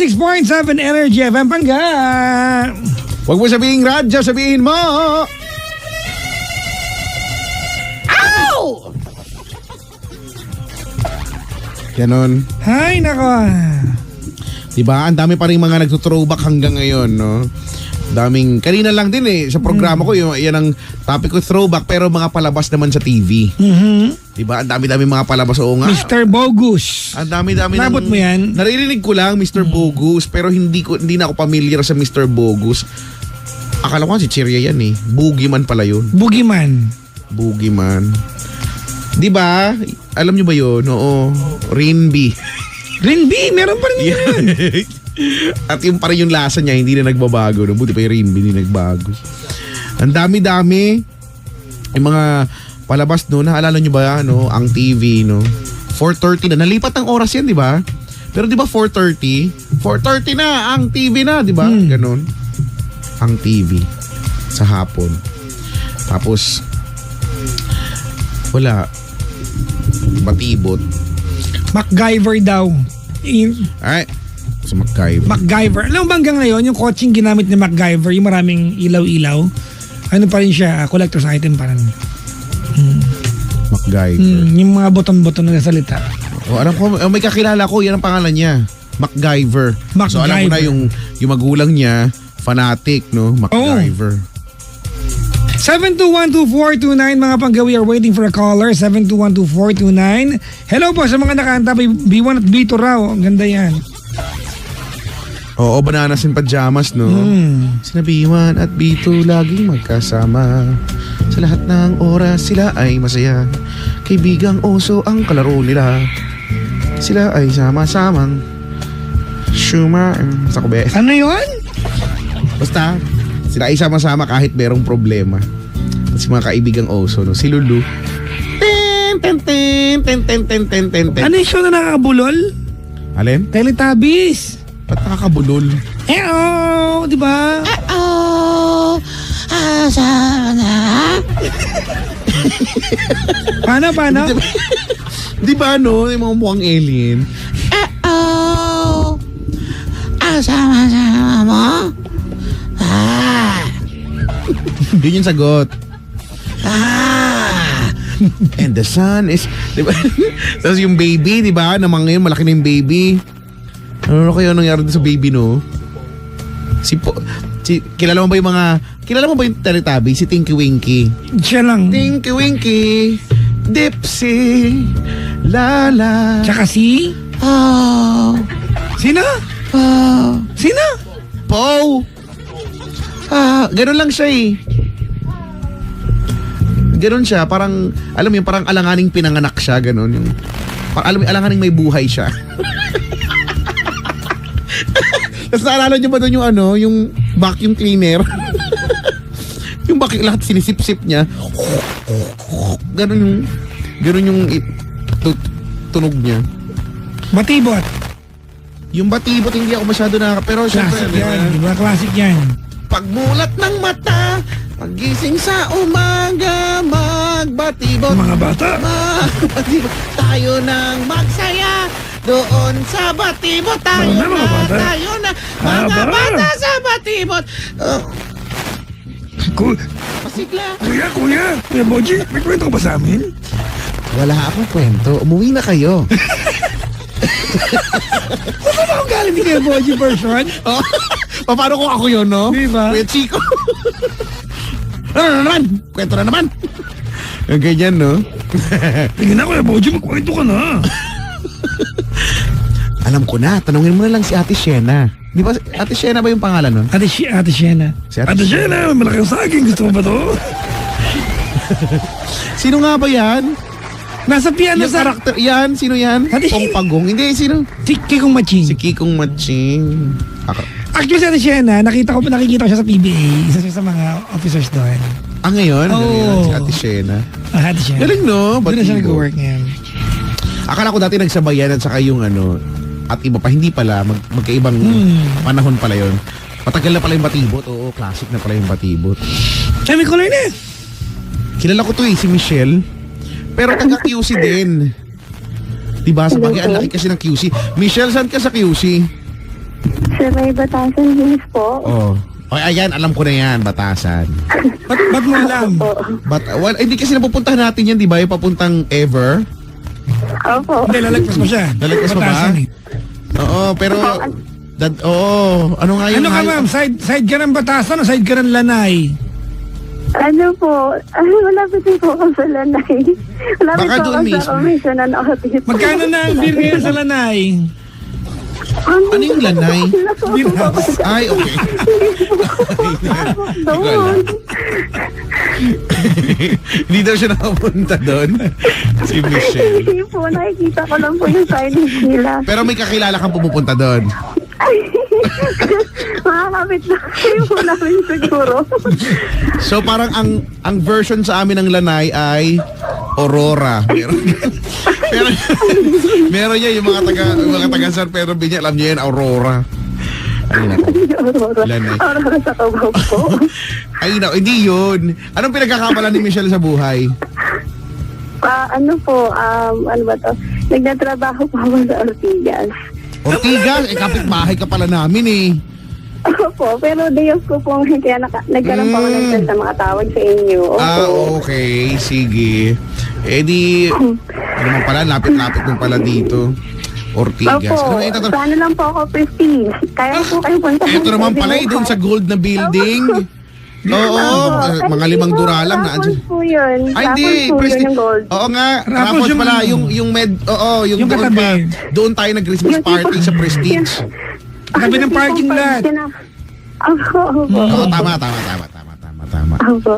96.7 Energy FM Pangga. Huwag mo sabihin radyo, sabihin mo. Ow! Ganon. Hay, nako. Diba? Ang dami pa rin mga nagtutrowback hanggang ngayon, no? Daming, kanina lang din sa programa ko, yan ang topic ko, throwback, pero mga palabas naman sa TV. Diba? Ang dami-dami mga palabas, oo nga. Mr. Bogus. Ang dami-dami. Nabot mo yan? Naririnig ko lang, Mr. Bogus, pero hindi na ako familiar sa Mr. Bogus. Akala ko si Cheria yan Boogeyman pala yun. Boogeyman. Diba? Alam nyo ba yun? Oo. Rinby. Rinby, meron pa rin yun. At yung pa rin yung lasa niya, hindi na nagbabago. No? Buti pa yung Rinby, hindi nagbago. Ang dami-dami. Yung mga palabas, no? Naalala nyo ba, no? Ang TV, no? 4:30 na. Nalipat ng oras yan, di ba? Pero di ba 4:30? 4:30 na, ang TV na, di ba? Ganon. Ang TV. Sa hapon. Tapos, wala. Batibot. MacGyver daw. Ay, sa MacGyver. MacGyver. Alam mo ba hanggang ngayon, yung coaching ginamit ni MacGyver, yung maraming ilaw-ilaw, ano pa rin siya, collector's item pa rin. MacGyver. Yung mga buton-buton na salita. Alam ko, may kakilala ko, yan ang pangalan niya. MacGyver. So alam ko na yung magulang niya, fanatic, no? MacGyver. 7212429 mga panggawi are waiting for a caller. 7212429. Hello po sa mga nakanta B1 at B2 raw. Ang ganda yan. Oo, bananas in pajamas, no? Sina B1 at B2 laging magkasama. Sa lahat ng oras sila ay masaya. Kaibigang oso ang kalaro nila. Sila ay sama-samang Basta ko be. Ano yun? Basta sila ay sama-sama kahit merong problema. At si mga kaibigang oso, no? Si Lulu. Ano yung show na nakakabulol? Alin? Teletubbies. Ba't nakakabulol? Di ba? Paano? Di ba, no? Yung mga mukhang alien. Sama-sama mo? Yun yung sagot. And the sun is, di ba? Tapos yung baby, di ba? Na mga ngayon, malaki na yung baby. Ano kaya nangyari sa baby, no? Kilala mo ba yung Teletubby? Si Tinky Winky. Siya lang. Tinky Winky, Dipsy, Lala. Tsaka si? Sino? Sino? Pow! Ganun lang siya Ganun siya, parang, alam mo yun, parang alanganing pinanganak siya, ganun. Yung, alam mo, alanganing may buhay siya. Tapos naalala nyo ba doon yung vacuum cleaner? Yung vacuum, lahat sinisip-sip niya. Ganun yung tunog niya. Batibot. Yung batibot, hindi ako masyado pero Classic yan, di ba? Classic yan. Pagmulat ng mata, pagising sa umaga, magbatibot. Mga bata. Magbatibot. Tayo nang magsaya doon sa batibot. Tayo na mga bata sa batibot. Pasigla. Kuya Boji, may kwento ka ba sa amin? Wala akong kwento. Umuwi na kayo. Saan ako galing ni Kuya Boji version? Paano kung ako yun, no? Diba? Kuya Chico. Ano na naman? Kwento na naman. Yung ganyan, no? Tingnan na Kuya Boji, magkwento ka na. Alam ko na, tanungin mo na lang si Ate Shena. Di ba, Ate Shena ba yung pangalan nun? Ate Shena. Si Ate Shena, malaking saging. Gusto mo ba to? Sino nga ba yan? Nasa piano Yung sa... karakter, yan? Sino yan? Ate Pongpagong? Hindi, sino? Si Kikong Maching. Si Kikong Maching. Actually, si Ate Shena, nakikita ko siya sa PBA. Isa siya sa mga officers doon. Ngayon? Oo. Ngayon, si Ate Shena. Ate Shena. Galing, no? Doon na siya nag-work ngayon. Akala ko dati nagsabayan at saka yung at iba pa, hindi pala, magkaibang panahon pala yon. Matagal na pala yung batibot. Oo, classic na pala yung batibot. Semicolor na. Kilala ko to si Michelle. Pero taga QC din. Diba? Sa bagay, ang laki kasi ng QC. Michelle, saan ka sa QC? Sa may Batasan Hills po. Oh. O, ayan, alam ko na yan, Batasan. Ba't mo alam? Well, hindi kasi napupuntahan natin yan, di ba? Yung papuntang Ever. Opo. Hindi, lalagpas mo siya. Lalagpas mo ba? Batasan eh. Oo, pero... ano nga yun? Ano ka ma'am? Side ka ng Batasan o side ka ng Lanay? Ano po? Malapit din po ako sa Lanay. Malapit Baka po doon ako mismo. sa Commission and Audit. Magkano na ang beer ngayon sa Lanay? Ano yung Lanay? Beer house. Ay, okay. Doon. Hindi daw siya nakapunta doon. Si Michelle. Hindi po, nakikita ko lang po yung signage nila. Pero may kakilala kang pumupunta doon. Ay, makakapit na kayo po namin siguro. So parang ang version sa amin ng Lanay ay Aurora. Meron niya yung mga taga San Pedro Binya, alam niyo yan, Aurora. Ay nako. Aurora. Lanay. Aurora sa Cubao po. Ay nako, hindi yun. Anong pinagkakabala ni Michelle sa buhay? Ano po, ano ba to? Nagtatrabaho po ako sa Ortigas. Ortigas, kapitbahay ka pala namin eh. Opo, pero day off ko po kaya nagkaroon po ako ng chance na makatawag sa inyo. Opo. Okay. Sige. Eh di, ano naman pala, lapit-lapit mo pala dito. Ortigas. Opo, Ano ito? sana lang po ako prestige. Kaya po kayo punta. Ito naman pala eh, doon sa gold na building. Oo, mga 5 dura lang na. Raffles po yun. Ay, hindi. Raffles po yun yung gold. Oo nga, Raffles Raffles yung pala, ano? yung med, oo, yung Yung doon katabi. pa. Doon tayo nag-Christmas party sa Prestige. Katabi ng parking lot. Opo. Oo, tama. Opo.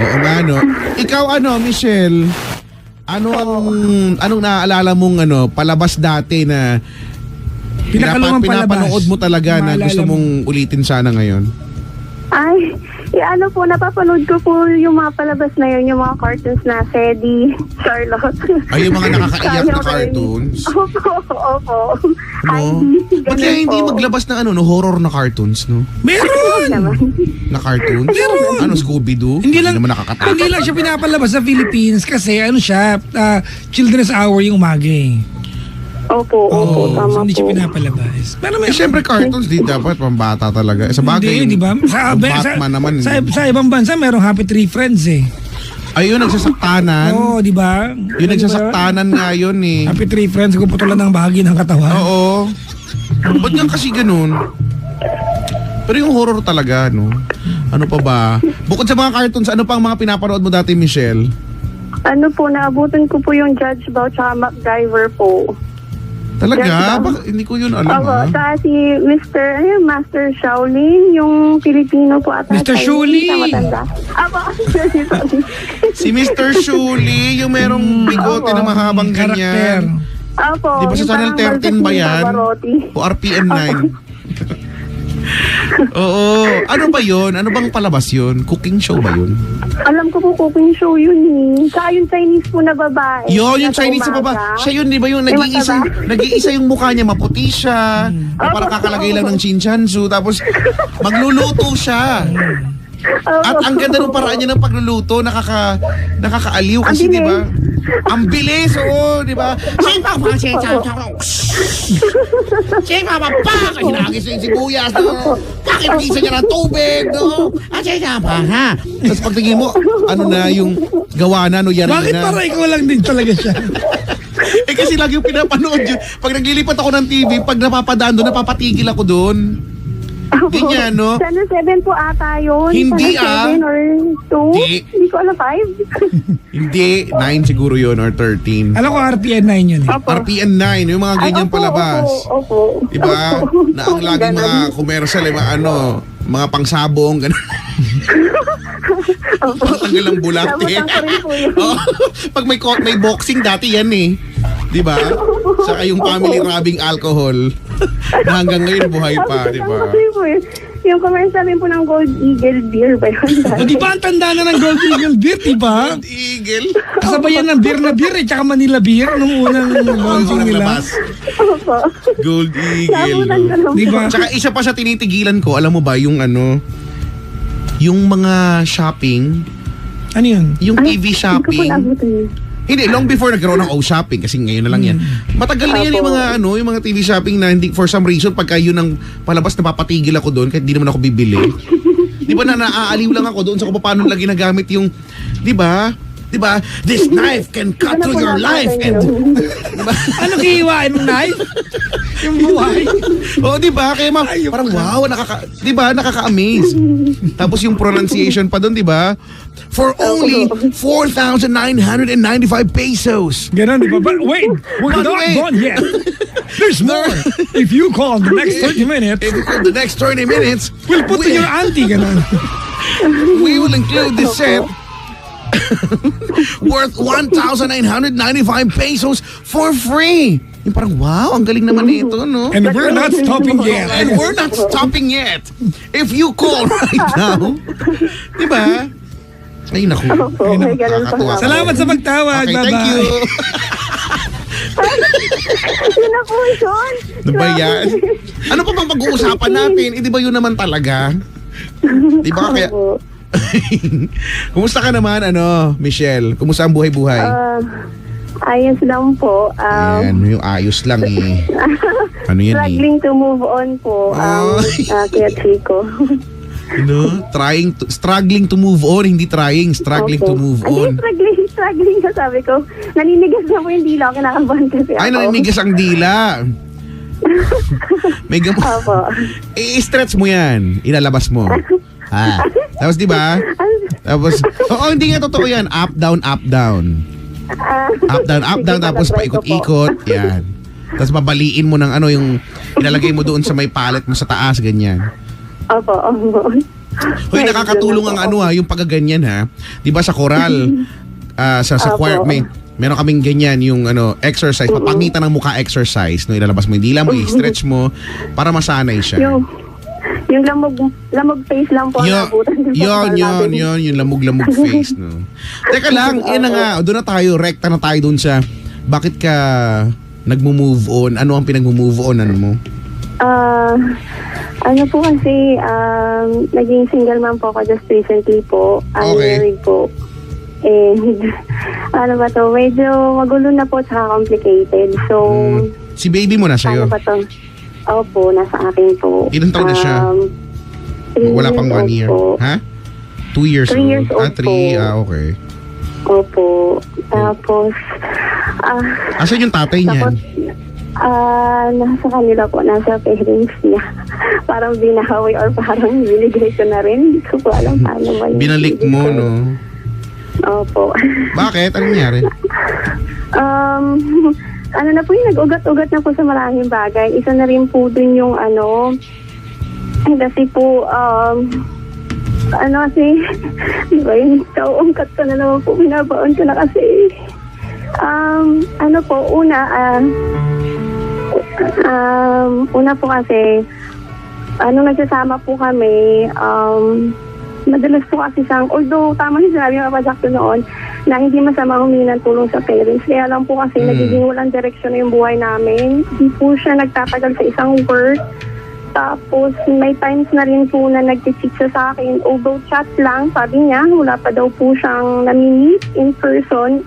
Oo nga, no. Ikaw, Michelle, anong naaalala mong, palabas dati na Pinakalumang palabas. pinapanood mo talaga na Maalala gusto mo. mong ulitin sana ngayon? Ay, ano po, napapanood ko po yung mga palabas na yun, yung mga cartoons na Teddy, Charlotte. Ay, yung mga nakakaiyak na Charlotte. cartoons. Opo. No? Ba't kaya hindi maglabas ng horror na cartoons, no? Meron! naman. Na cartoons? Meron! Ano, Scooby-Doo? Hindi lang, naman nakakatakot. hindi lang siya pinapalabas sa Philippines kasi siya, Children's Hour yung umaga eh. Opo, tama so hindi siya po. pinapalabas. Pero Eh, syempre cartoons, di dapat pambata talaga. Sa bagay, hindi, di ba? yung Batman naman. Sa ibang bansa, merong Happy Tree Friends eh. Ayun, nagsasaktanan. Oo, di ba? Yung nagsasaktanan nga yun eh. Happy Tree Friends, puputulan ng bahagi ng katawan. Oo. Ba't nga kasi ganun? Pero yung horror talaga, no? Ano pa ba? Bukod sa mga cartoons, ano pa ang mga pinapanood mo dati, Michelle? Ano po, naabutan ko po yung Judge Bao tsaka MacGyver po. Talaga? Yes, Bak- hindi ko yun alam, Opo, ha? sa si Master Shaolin, yung Filipino po ata. Mr. Shuli! Sa matanda. Opo, sorry. Si Mr. Shuli, yung merong bigote na mahabang Karakter. ganyan. Opo. Di ba sa yung Channel parang 13 ba Balsasin yan? Pavarotti. O RPN 9? Oo. Ano ba yun? Ano bang palabas yun? Cooking show ba yun? Alam ko po cooking show yun eh. Saka yung Chinese po na babae. Yun, yung Nasa Chinese na umaga. baba. Siya yun, di ba yung Yung nag-iisa yung mukha niya, maputi siya. Na parang kakalagay lang ng chinchansu. Tapos, magluluto siya. At ang ganda ng paraan niya ng pagluluto, nakakaaliw kasi, Ang di ba? Ang bilis, oo, di ba? Siya pa, hinagis yung sibuyas, no? Pakipisa niya ng tubig, no? Tapos pagtingin mo, ano na yung gawa na, no? Yan Bakit na. para ikaw lang din talaga siya? Eh kasi lagi yung pinapanood yun. Pag naglilipat ako ng TV, pag napapadaan doon, napapatigil ako doon. Ganyan, no? Channel 7 po ata yun. Hindi, Channel 7 or 2? Hindi. Hindi ko alam, 5? Hindi, 9 siguro yun or 13. Alam ko RPN 9 yun eh. Opo. RPN 9, yung mga ganyan Opo, palabas. Opo. Diba? Na ang laging mga commercial, mga pangsabong, gano'n. Pangtanggal ng bulate. Nabutan ko rin po yun. Oo. Pag may boxing, dati yan eh. Diba? Saka yung family rubbing alcohol. Na hanggang ngayon buhay pa, diba? Yung commercial din po ng Gold Eagle beer ba yun? O di ba ang tanda na ng Gold Eagle Beer, di ba? Gold Eagle. Kasabayan ng beer na beer eh, tsaka Manila Beer nung unang launching Unang nila. labas. Opo. Gold Eagle. Nabutan ko lang Di po. ba? Tsaka isa pa sa tinitigilan ko, alam mo ba, yung yung mga shopping, Ano yun? yung TV Hindi ko po shopping, nabutan yun. Hindi, long before nagkaroon ng O-Shopping kasi ngayon na lang yan. Matagal na yan yung mga TV shopping na hindi for some reason pagka yun ang palabas napapatigil ako doon kahit hindi naman ako bibili. Di ba naaaliw lang ako doon sa kung paano lang ginagamit yung, di ba? This knife can cut through your life. And, diba? Ano kihiwain ng knife? Yung buhay. Oo, di ba? Kaya parang wow, nakaka-amaze. Tapos yung pronunciation pa doon, di ba? For only 4,995 pesos. Ganon, di ba? But wait, we're not done yet. There's more. If you call the next 30 minutes, The next 30 minutes, we'll put to your auntie, ganon. we will include this set worth 1,995 pesos for free. Yung parang, wow, ang galing naman nito, no? And we're not stopping yet. And we're not stopping yet. If you call right now, di ba? Ay, naku. Opo, may ganun pa Nakakatuwa. nga. Salamat sa pagtawag. Okay, Bye-bye. thank you. Yun na po, Sean. Ano ba yan? Ano pa bang pag-uusapan natin? Eh, di ba yun naman talaga? Di ba kaya... Opo. Kumusta ka naman, Michelle? Kumusta ang buhay-buhay? Ayos lang po. Ayan, yung ayos lang eh. Ano yan eh? Struggling to move on po. Kaya Chico. Struggling to move on, hindi struggling to move on. Ay, struggling na sabi ko. Naninigas na po yung dila. Kinakabahan kasi ako. Ay, naninigas ang dila. May Opo. I-stretch mo yan. Ilalabas mo. Tapos di ba? Tapos, hindi nga totoo yan. Up, down, up, down. Up, down, tapos paikot-ikot. Yan. Tapos babaliin mo ng yung ilalagay mo doon sa may pallet mo sa taas, ganyan. Opo. Hoy, nakakatulong ang yung paggaganyan ha. 'Di ba sa choral, sa choir meron kaming ganyan yung exercise, papangitan ng mukha exercise, no, ilalabas mo yung dila mo, i-stretch mo para masanay siya. Yung lamog face lang po ang nabutan. Yun, yung lamog face, no. Teka lang, yan na nga, doon na tayo, rekta na tayo doon sa bakit ka nagmo-move on? Ano ang pinag-move on mo? Ano po kasi, naging single mom po ako just recently po. I'm married po. And, ano ba to, medyo magulo na po tsaka complicated. So, si baby mo na sa'yo? Ano ba to? Opo, nasa akin po. Ilan taon na siya? Wala pang 1 year. Po. Ha? 2 years old? 3 years old 3, okay. Opo. Tapos, asan yung tatay niyan? Tapos, nasa kanila po, nasa parents niya. Parang binahawi or parang binigay ko na rin. Hindi ko po alam paano man. Binalik mo, no? Opo. Bakit? Anong nangyari? Ano na po yung nag-ugat-ugat na po sa maraming bagay. Isa na rin po dun yung kasi po, di ba yung kauungkat ko na naman po, binabaon ko na kasi, una po kasi, nagsasama po kami, madalas po kasi although tama yung sinabi ng Papa Jackson noon, na hindi masama humingi ng tulong sa parents. Kaya lang po kasi nagiging walang direksyon na yung buhay namin. Hindi po siya nagtatagal sa isang work. Tapos may times na rin po na nag-cheat siya sa akin. Although chat lang, sabi niya, wala pa daw po siyang nami-meet in person.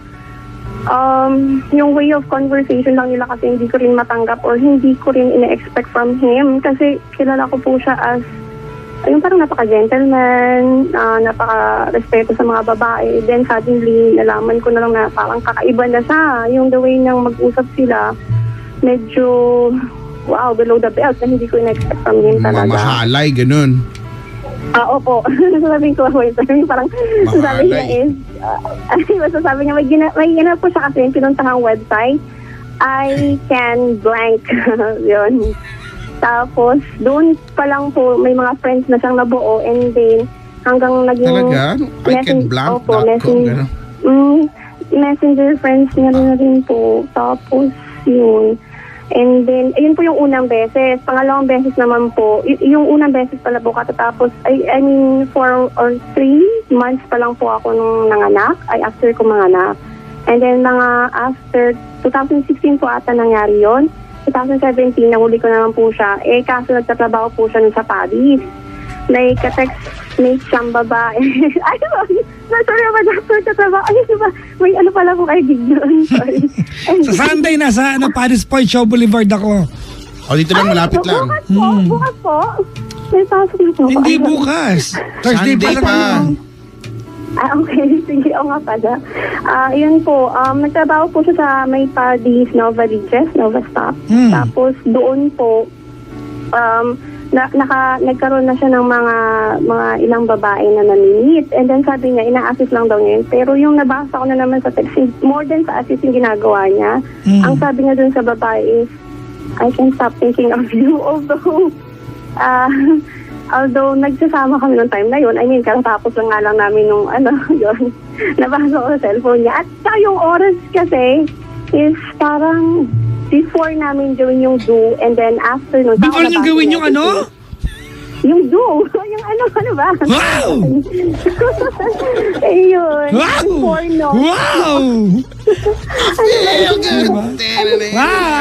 Yung way of conversation lang nila kasi hindi ko rin matanggap or hindi ko rin ina-expect from him. Kasi kilala ko po siya as yung parang napaka-gentleman, napaka-respeto sa mga babae. Then suddenly, nalaman ko na lang na parang kakaiba na siya. Yung the way nang mag-usap sila, medyo, wow, below the belt na hindi ko in-expect from him talaga. Mamahalay, ganun. Opo. Sasabihin ko, parang sasabi niya is, sasabi niya, may gina po siya kasi yung pinuntahang website, I can blank. Yun. Tapos, doon pa lang po, may mga friends na siyang nabuo and then, hanggang naging... Talaga? iCanBlank.com? Messenger friends niya rin po. Tapos, yun. And then, ayun po yung unang beses. Pangalawang beses naman po, yung unang beses pala po katatapos, I mean, 4 or 3 months pa lang po ako nung nanganak, after ko manganak. And then, mga after 2016 po ata nangyari yun. 2017, nahuli ko naman po siya. Kaso nagtatrabaho po siya nun sa Paris. May ka-text mate siyang babae. Sorry ba, doctor, tatrabaho. May pala po kay Gideon. Sorry. Sa Sunday, nasa Paris Point Show Boulevard ako. O, dito lang, malapit lang. Bukas po. May pasok na po. Hindi bukas. Thursday pa Sunday lang. pa. Okay. Sige, o nga pala. Yun po, nagtrabaho po siya sa may Padis, Nova Regis, Nova Stop. Tapos doon po, nagkaroon na siya ng mga ilang babae na namimit. And then sabi niya, ina-assist lang daw niya yun. Pero yung nabasa ko na naman sa text, more than sa assist yung ginagawa niya. Ang sabi niya dun sa babae is, I can't stop thinking of you. Although nagsasama kami nung time na yun, I mean, karatapos lang nga lang namin nung yun, nabasa ko sa cellphone niya. At saka yung oras kasi is parang before namin gawin yung do, and then after nun. Before nyo gawin yung ano? Yung do. Yung ano ba? Wow! Ayun. Wow! Before no. Wow! Wow!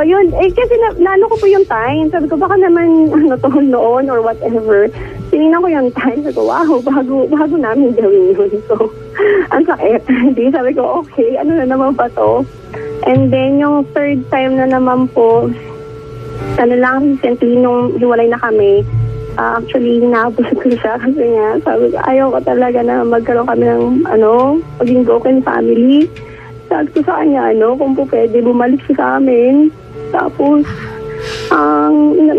Yun. Kasi naano ko po yung time. Sabi ko, baka naman, noon or whatever. Tinignan ko yung time. Sabi ko, wow, bago namin gawin yun. So, ang sakit. Hindi, sabi ko, okay, ano na naman ba to? And then, yung third time na naman po, recently, nung hiwalay na kami, actually, hinabos ko siya kasi nga, sabi ko, ayaw ko talaga na magkaroon kami ng, maging broken family. Sabi ko sa kanya, kung po pwede, bumalik siya sa amin. Tapos,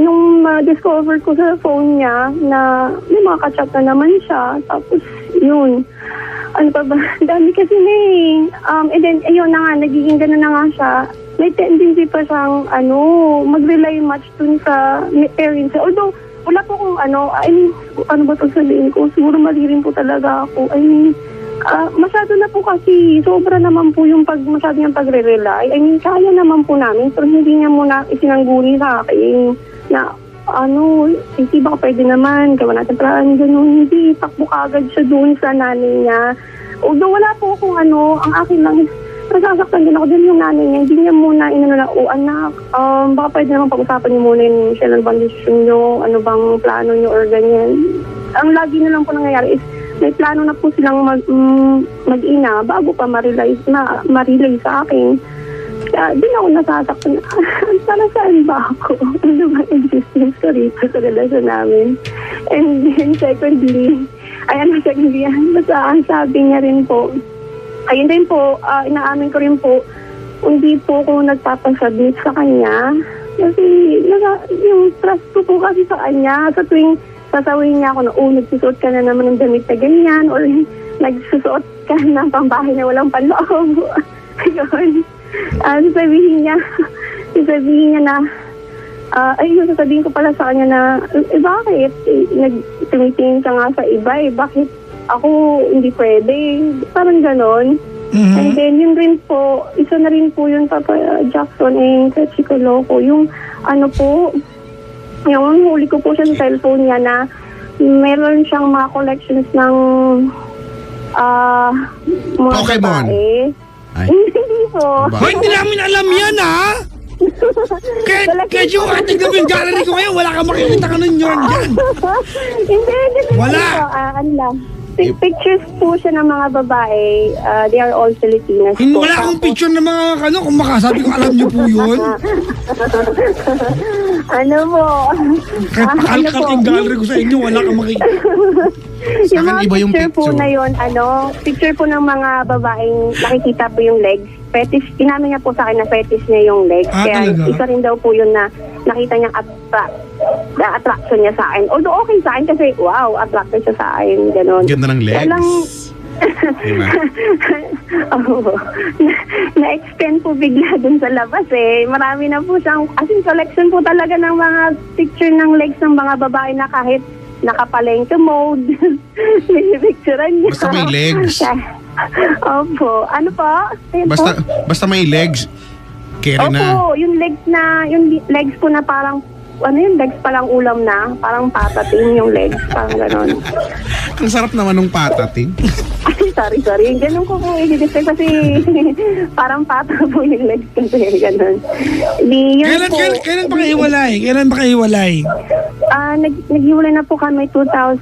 nung ma-discover ko sa phone niya na may mga kachat na naman siya. Tapos, yun. Ano pa ba? Dami kasi na eh. And then, ayun na nga, nagiging gano'n na nga siya. May tendency pa siyang, mag-rely much dun sa parents. Although, wala po kung ano ba ito sabihin ko? Siguro mali rin po talaga ako. Masyado na po kasi, sobra naman po yung masyado niyang pagre-rely. Kaya naman po namin, pero hindi niya muna isinangguni sa akin na, hindi baka pwede naman, gawa natin parang gano'n, hindi, takbo kagad siya doon sa nanay niya. Although wala po kung ang akin lang is, nasasaktan din ako din yung nanay niya, hindi niya muna anak, baka pwede naman pag-usapan niyo muna yung ano bang decision niyo, ano bang plano niyo or ganyan. Ang lagi na lang po nangyayari is, may plano na po silang mag-ina bago pa ma-relay sa akin. Kaya din ako nasasaktan. Para saan ba ako? Ano ba existence ko rito sa relasyon namin? And then secondly, basta ang sabi niya rin po, ayun din po, inaamin ko rin po, hindi po ako nagpapasabit sa kanya. Kasi yung trust ko po kasi sa kanya, sa tuwing sasawihin niya ako na, nagsusuot ka na naman ng damit na ganyan, or nagsusuot ka ng pambahay na walang panloob. Ayun. Sasabihin niya na, sasabihin ko pala sa kanya na, bakit? Tumitingin ka nga sa iba bakit ako hindi pwede? Parang ganon. Mm-hmm. And then, yun rin po, isa na rin po yun, Papa Jackson, sa Chicoloko, yung yung huli ko po siya sa cellphone niya na meron siyang mga collections ng mga Pokemon. babae. Hindi po. Hoy, hindi namin alam yan, ha? Kaya yung ating gawin gallery ko ngayon, wala kang makikita ka nun yun dyan. Hindi. Wala. Pictures po siya ng mga babae. They are all Filipinas. Wala akong picture ng mga kung makasabi ko alam niyo po yun. Ano po? Kahit pakalkat yung gallery ko sa inyo, wala kang makikita. Sa akin, iba yung picture po picture. na yun, picture po ng mga babaeng nakikita po yung legs. Fetish, inamin niya po sa akin na fetish niya yung legs. Kaya talaga? isa rin daw po yun na nakita niyang attraction niya sa akin. Although okay sa akin kasi, wow, attracted siya sa akin. Ganon. Ganda ng legs. Diba? Na-extend po bigla dun sa labas Marami na po siyang, as in collection po talaga ng mga picture ng legs ng mga babae na kahit nakapalengke mode. Pinipicturean niya. Basta may legs. Opo. Ano po? Basta may legs. Carry na. Opo, yung legs po na parang ano yung legs palang ulam na, parang patating yung legs, parang ganon. Ang sarap naman ng patating. Ay, sorry. Ganun ko kung i-describe kasi parang pata po yung legs kasi ganon. Di, yun po. Kailan pa kahiwalay? Naghiwalay na po kami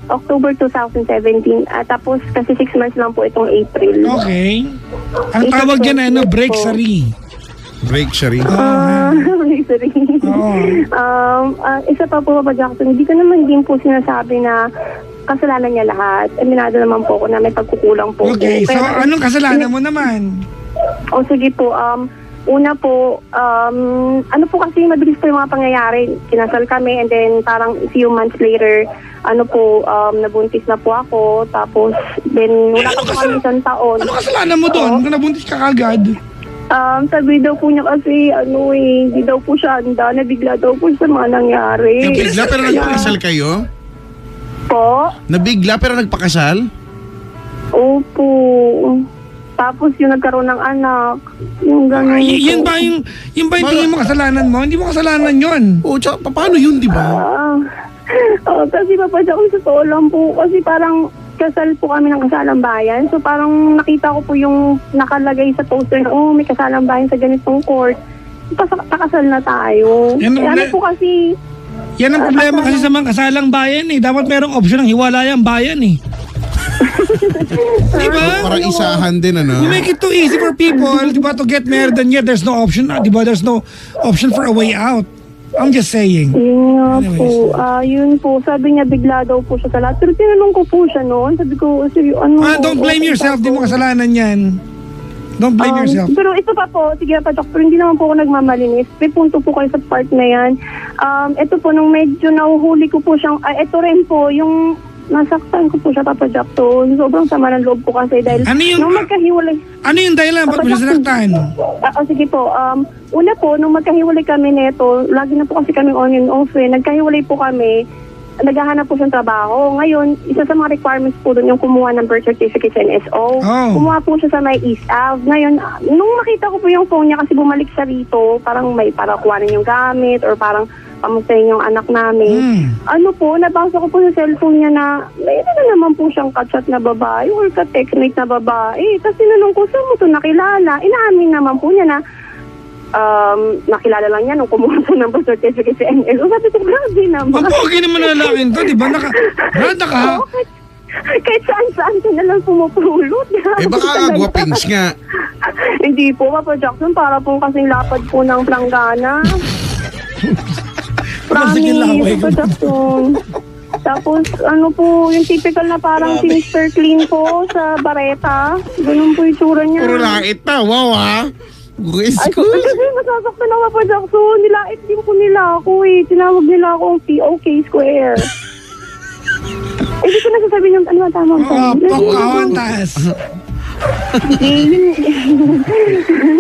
October 2017. Tapos kasi 6 months lang po itong April. Okay. Ang tawag dyan break-sary. Break, Shari. Sorry. Isa pa po, Papa Jackson, hindi ko naman din po sinasabi na kasalanan niya lahat. Aminado naman po ako na may pagkukulang po. Okay, so anong kasalanan mo naman? O sige po, una po, ano po kasi mabilis po yung mga pangyayari. Kinasal kami and then parang few months later, nabuntis na po ako. Tapos, then wala pa po kami isang taon. Ano kasalanan mo doon? Kung nabuntis ka kagad? Sabi daw po niya kasi, hindi daw po siya handa. Nabigla daw po sa mga nangyari. Nabigla pero nagpakasal kayo? Po? Nabigla pero nagpakasal? Opo. Tapos yung nagkaroon ng anak. Yung gano'n. Yan ba yung tingin mo kasalanan mo? Hindi mo kasalanan yun. Oo, tsaka paano yun, di ba? Kasi papadya ko sa totoo lang po. Kasi parang kasal po kami ng kasalang bayan. So parang nakita ko po yung nakalagay sa poster na, may kasalang bayan sa ganitong court. Pakasal na tayo. Ano po kasi... Yan ang problema kasi sa mga kasalang bayan eh. Dapat merong option ng hiwalayang bayan eh. Diba? Para isahan din, ano? You make it too easy for people, diba, to get married and yet there's no option, diba? There's no option for a way out. I'm just saying. Yun nga po. Yun po. Sabi niya bigla daw po siya sa lahat. Pero tinanong ko po siya noon. Sabi ko, don't blame yourself. Di mo kasalanan yan. Don't blame yourself. Pero ito pa po, sige pa, Dok, pero hindi naman po ako nagmamalinis. May punto po kayo sa part na yan. Ito po, nung medyo nahuhuli ko po siyang, ito rin po, yung nasaktan ko po siya, Papa Jack, to. Sobrang sama ng loob ko kasi dahil nung magkahiwalay. Ano yung dahilan? Ba't mo siya sinaktan? Sige po, una po, nung magkahiwalay kami neto, lagi na po kasi kami on and off eh. Nagkahiwalay po kami, naghahanap po siyang trabaho. Ngayon, isa sa mga requirements po doon yung kumuha ng birth certificate sa NSO. Kumuha po siya sa may East Ave. Ngayon, nung makita ko po yung phone niya kasi bumalik siya rito, parang may para kuhanin yung gamit or parang pamustahin yung anak namin. Nabasa ko po sa cellphone niya na mayroon na naman po siyang kachat na babae or ka-techmate na babae. Kasi nanong ko, saan mo ito nakilala? Inaamin naman po niya na nakilala lang niya nung kumuha sa ng birth certificate sa NSO. Sabi ko, grabe naman. Okay naman na lalaking to, di ba? Brada ka. Kahit saan-saan ka na lang pumupulot. Baka agwapings nga. Hindi po, Papa Jackson, para pong kasing lapad po ng planggana. Promise, Papa Jackson. Tapos, yung typical na parang si Mr. Clean po sa bareta. Ganun po yung tsura niya. Puro lait na, wow ha? Ay, kasi masasaktan ako, Papa Jackson. Nilait din po nila ako eh. Tinawag nila akong POK Square. Hindi ko nasasabihin yung tama po. Pagkawantas.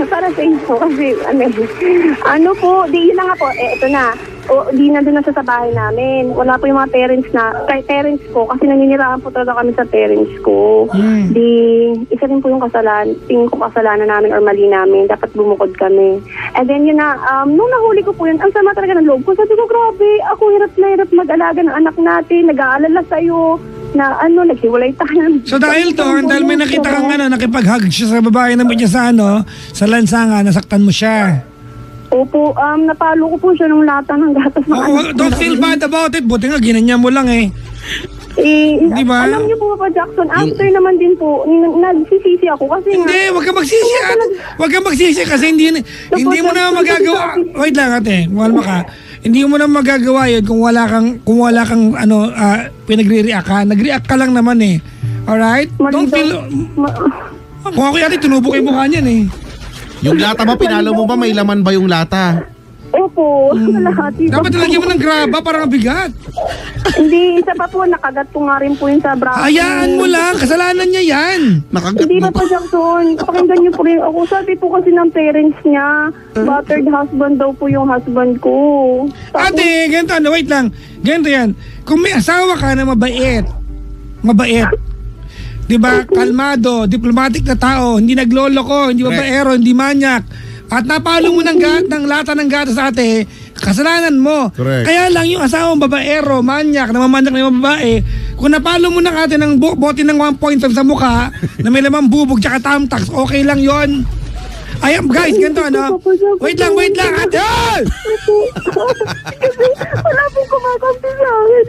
Para sa info kasi yun na nga po, ito na. Di na doon na sa bahay namin. Wala po yung mga parents ko kasi naninirahan po talaga kami sa parents ko. Isa rin po yung tingin ko kasalanan namin or mali namin. Dapat bumukod kami. And then yun na, nung nahuli ko po yun, ang sama talaga ng loob ko. Sabi ko, grabe, ako hirap na hirap mag-alaga ng anak natin. Nag-aalala sa'yo na naghiwalay tayo. So dahil may nakita kang nakipag-hug siya sa babae naman niya sa lansangan, nasaktan mo siya. Opo, napalo ko po siya ng lata ng gatas ng anak. Don't feel bad about it. Buti nga, ginanya mo lang eh. Diba? Alam niyo po, Papa Jackson, after naman din po, nagsisisi ako kasi hindi, wag kang magsisi. Wag kang magsisi kasi hindi mo na magagawa. Wait lang ate, kumalma ka. Hindi mo na magagawa yun kung wala kang pinagre-react ka. Nag-react ka lang naman eh. Alright? Don't feel... Kung ako yata, tinubo kayo mukha niyan eh. Yung lata ba, pinalo mo ba? May laman ba yung lata? Opo, kalahati. Dapat talagyan mo ng graba, parang bigat. Hindi, isa pa po, nakagat ko nga rin po yun sa braso. Hayaan mo lang, kasalanan niya yan. Nakagat hindi mo pa, Jackson. Pakinggan niyo po rin ako. Sabi po kasi ng parents niya, battered husband daw po yung husband ko. Ate, ganito, wait lang. Ganito yan. Kung may asawa ka na mabait, diba, kalmado, diplomatic na tao, hindi nagloloko, hindi babaero, hindi manyak, at napalo mo ng lata ng gatas ate, kasalanan mo. Correct. Kaya lang yung asawang babaero, manyak, namamanyak na yung babae, kung napalo mo na kate ng bote ng 1.5 sa mukha, na may lamang bubog tsaka tamtax, okay lang yon. Ay, guys, ganito ano? Wait lang, ate! Ay! Kasi wala pong kumakampi sa akin.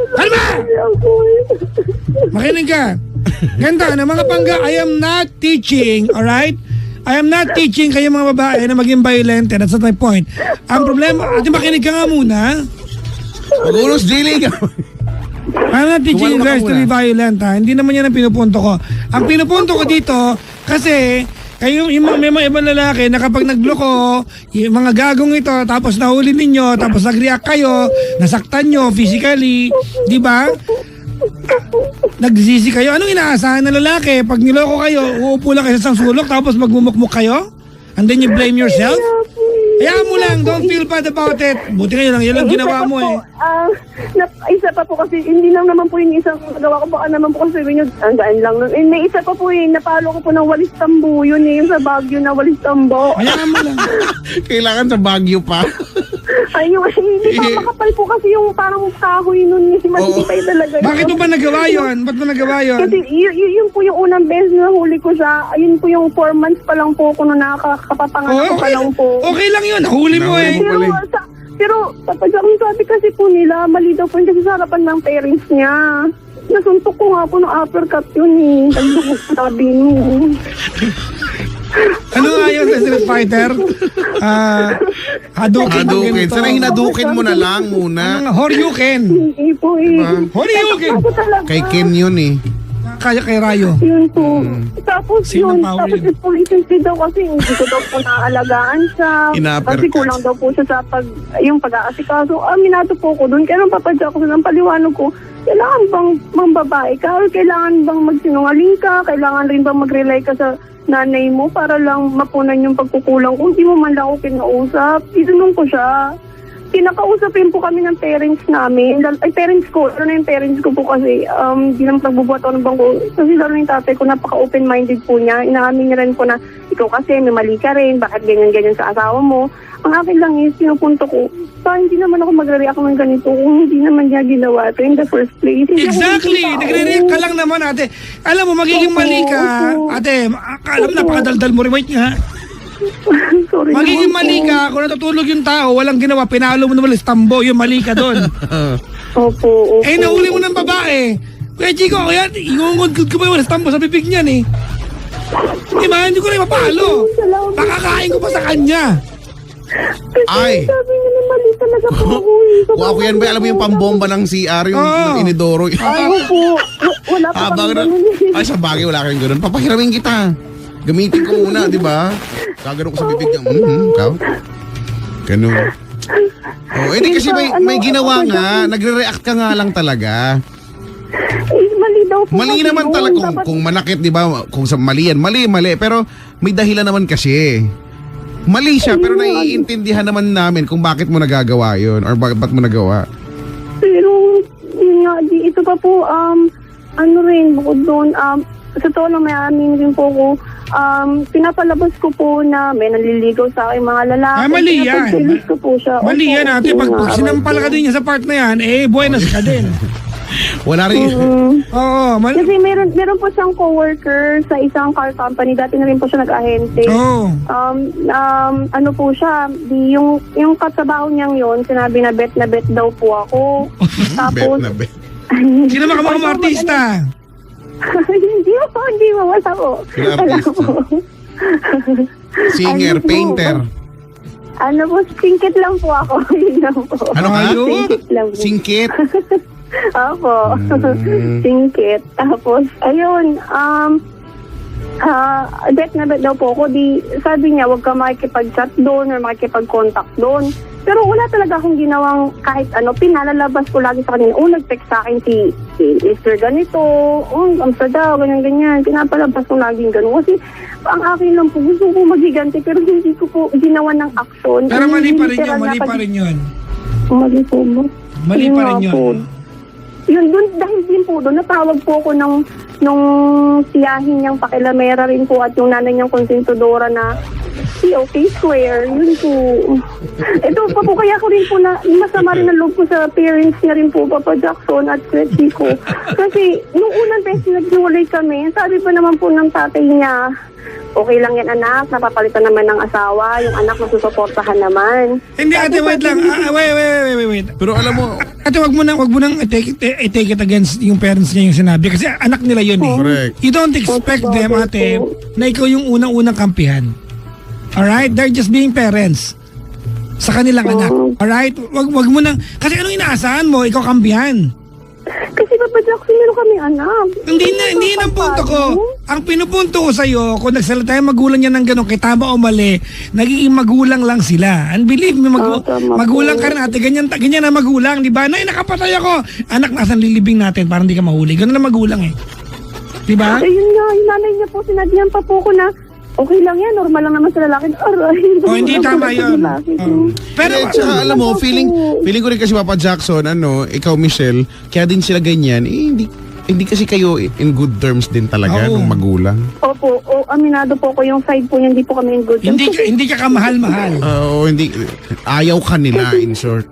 Kalma! Makinig ka. Ganito ano, mga pangga, I am not teaching, alright? I am not teaching kayo mga babae na maging violent. That's not my point. Ang problema, ate makinig ka nga muna. Pag-unos, Jilly ka. I'm not teaching you Kumalma ka guys to muna. be violent ha. Hindi naman yan ang pinupunto ko. Ang pinupunto ko dito, kasi kayo, may mga ibang lalaki na kapag nagloko, yung mga gagong ito, tapos nahuli ninyo, tapos nag-react kayo, nasaktan nyo physically, di ba? Nagsisi kayo. Anong inaasahan ng lalaki? Pag niloko kayo, uupo lang kayo sa isang sulok, tapos magmumukmuk kayo? And then you blame yourself? Hayaan mo lang, don't feel bad about it. Buti kayo lang, yan lang ginawa mo eh. Isa pa po kasi, hindi lang naman po yung isang nagawa ko. Baka naman po kasi sabihin nyo, ang gaan lang. May isa pa po napalo ko po ng walis tambo. Yun yung sa Baguio na walis tambo. Hayaan mo lang. Kailangan sa Baguio pa. Ayun, hindi pa makapal po kasi yung parang kahoy nun. Matitipay talaga. Bakit mo ba nagawa yun? Ba't mo nagawa yun? Kasi yun po yung unang beses na huli ko siya. Ayun po yung 4 months pa lang po kung nakakapapanganak ko pa lang po. Okay lang yun, nahuli mo eh. Nahuli mo. Pero kapag ang sabi kasi po nila, mali daw po kasi sa harapan ng parents niya. Nasuntok ko nga po ng uppercut yun eh. Sabi niyo. Ano nga yun sa street fighter? Hadukin. Hadukin. Sana hinadukin mo na lang muna. Horyuken. Hindi po eh. Diba? Horyuken. Ako talaga. Kay Ken yun eh. Kaya kay Rayo. Yun po. Tapos Sino yun, power tapos yun? yung police daw kasi hindi ko daw po naaalagaan siya. Ina-uppercut. Kasi kulang daw po siya sa yung pag-aasikaso. Aminado po ko doon. Kaya nung papadya ko ng paliwanag ko, kailangan bang mambabae ka? Or kailangan bang magsinungaling ka? Kailangan rin bang mag-rely ka sa nanay mo para lang mapunan yung pagkukulang kung di mo man lang ako kinausap. Isunong ko siya. Kinakausapin po kami ng parents namin. Ay, parents ko. Ano na yung parents ko po kasi di naman nagbubuhat ako ng bangko. Kasi lalo yung tatay ko, napaka-open-minded po niya. Inaamin niya rin po na ikaw kasi may mali ka rin. Bakit ganyan-ganyan sa asawa mo? Ang akin lang is, pinupunto ko, hindi naman ako magre-react ng ganito kung hindi naman niya ginawa ito in the first place. Hindi Exactly. ako Nagre-react ka lang naman, ate. Alam mo, magiging mali ka. Ate, alam mo, napakadaldal mo. Wait nga. Sorry Magiging naman mali po. ka kung natutulog yung tao, walang ginawa, pinalo mo naman istambo, yung mali ka doon. Opo. Eh, nahuli mo ng babae. Kuya Chico, kaya ingungod ko ba yung istambo sa bibig niyan eh. Diba, hindi ko na mapalo. Pakakain ko pa sa kanya. Ay. Sabi niya na mali talaga po ako eh. Kung ako yan ba, alam mo yung pambomba ng CR, yung Oo. inidoro. Ayaw po. Wala pa Habang kami ganun eh. ay sa bagay wala kang ganun. Papahiramin kita. Gamitin ko muna, di ba? Gagano ko sa bibig niya. Ikaw? Ganun. Oh, hindi kasi may ginawa nga, nagre-react ka nga lang talaga. Eh, mali daw po. Mali kasi naman yun. talaga Dapat- kung manakit, di ba? Kung sa mali yan, mali, pero may dahilan naman kasi. Mali siya, pero naiintindihan naman namin kung bakit mo nagagawa yun or ba't mo nagawa. Pero, yun nga, ito pa po, ano rin, bukod doon, sa totoo lang may amin rin po ko, pinapalabas ko po na may naliligaw sa aking mga lalaki. Mali yan. Pinapagsilis ko po siya. Mali Opo, yan ate, yun pag nga, sinampal ka din niya sa part na yan, eh, buenas ka din. Wala rin. Oo, Kasi meron po siyang coworker sa isang car company. Dati na rin po siya nag-ahente. Oo. Ano po siya, yung katrabaho niyang yon sinabi na bet daw po ako. Tapos, Bet na bet. Sino ba ka mga artista? hindi mo, wala po. Sino Wala artista? po. Singer, Ano po? painter. Ano po, singkit lang po ako. Yun lang po. Ano ka? Singkit lang po. Singkit. Opo. Singkit. Tapos, ayun, bet na bet daw po ako. Sabi niya, huwag ka makikipag-chat doon or makikipag-contact doon. Pero wala talaga akong ginawang kahit ano. Pinalalabas ko lagi sa kanila. Nag-text sa akin si Mr. ganito. Amsa daw, ganyan-ganyan. Pinapalabas ko laging gano'n. Kasi ang akin lang po, gusto ko magiganti pero hindi ko po ginawa ng action. Pero mali pa rin yun, Literal na mali pa rin yun. Mali po mo. Mali Yun pa nga rin yun. po. Yun, dahil din po doon, natawag po ako nung tiyahin niyang pakilamera rin po at yung nanay niyang konsentidora na OK Square. Yun po. Ito pa po, kaya ko rin po na masama rin ang loob ko sa parents niya rin po, Papa Jackson at Kuya Chico. Kasi nung unang beses naghiwalay kami, sabi pa naman po ng tatay niya, okay lang yan anak, napapalitan naman ng asawa, yung anak masusuportahan naman. Hindi, ate, wait lang. Wait. Pero alam mo, Ate, wag mo nang i-take it against yung parents niya yung sinabi. Kasi anak nila yun eh. correct. You don't expect them, ate, na ikaw yung unang-unang kampihan. Alright? They're just being parents sa kanilang anak. Alright? Wag mo nang... Kasi anong inaasahan mo? Ikaw kampihan. Kasi Papa Jackson, meron kami anak. Hindi na punto ko. Ang pinupunto ko sa'yo, kung nagsalita yung magulang niya ng gano'n, kay tama o mali, nagiging magulang lang sila. And believe me, tama magulang po. ka rin ate. Ganyan na magulang, di ba? Nay, nakapatay ako. Anak, nasan lilibing natin para hindi ka mahuli. Ganun na magulang eh. Di ba? Eh, yun nga, yung nanay niya po, sinabihan pa po ko na, okay lang yan, normal lang naman sa lalaki. Aray, O, hindi tama yun. Pero, Pero tsaka alam mo, feeling ko rin kasi Papa Jackson, ikaw Michelle, kaya din sila ganyan, hindi kasi kayo in good terms din talaga Oo. ng magulang. Opo, aminado po ko yung side po niya, hindi po kami in good. hindi ka kamahal-mahal. Hindi, ayaw ka nila in short.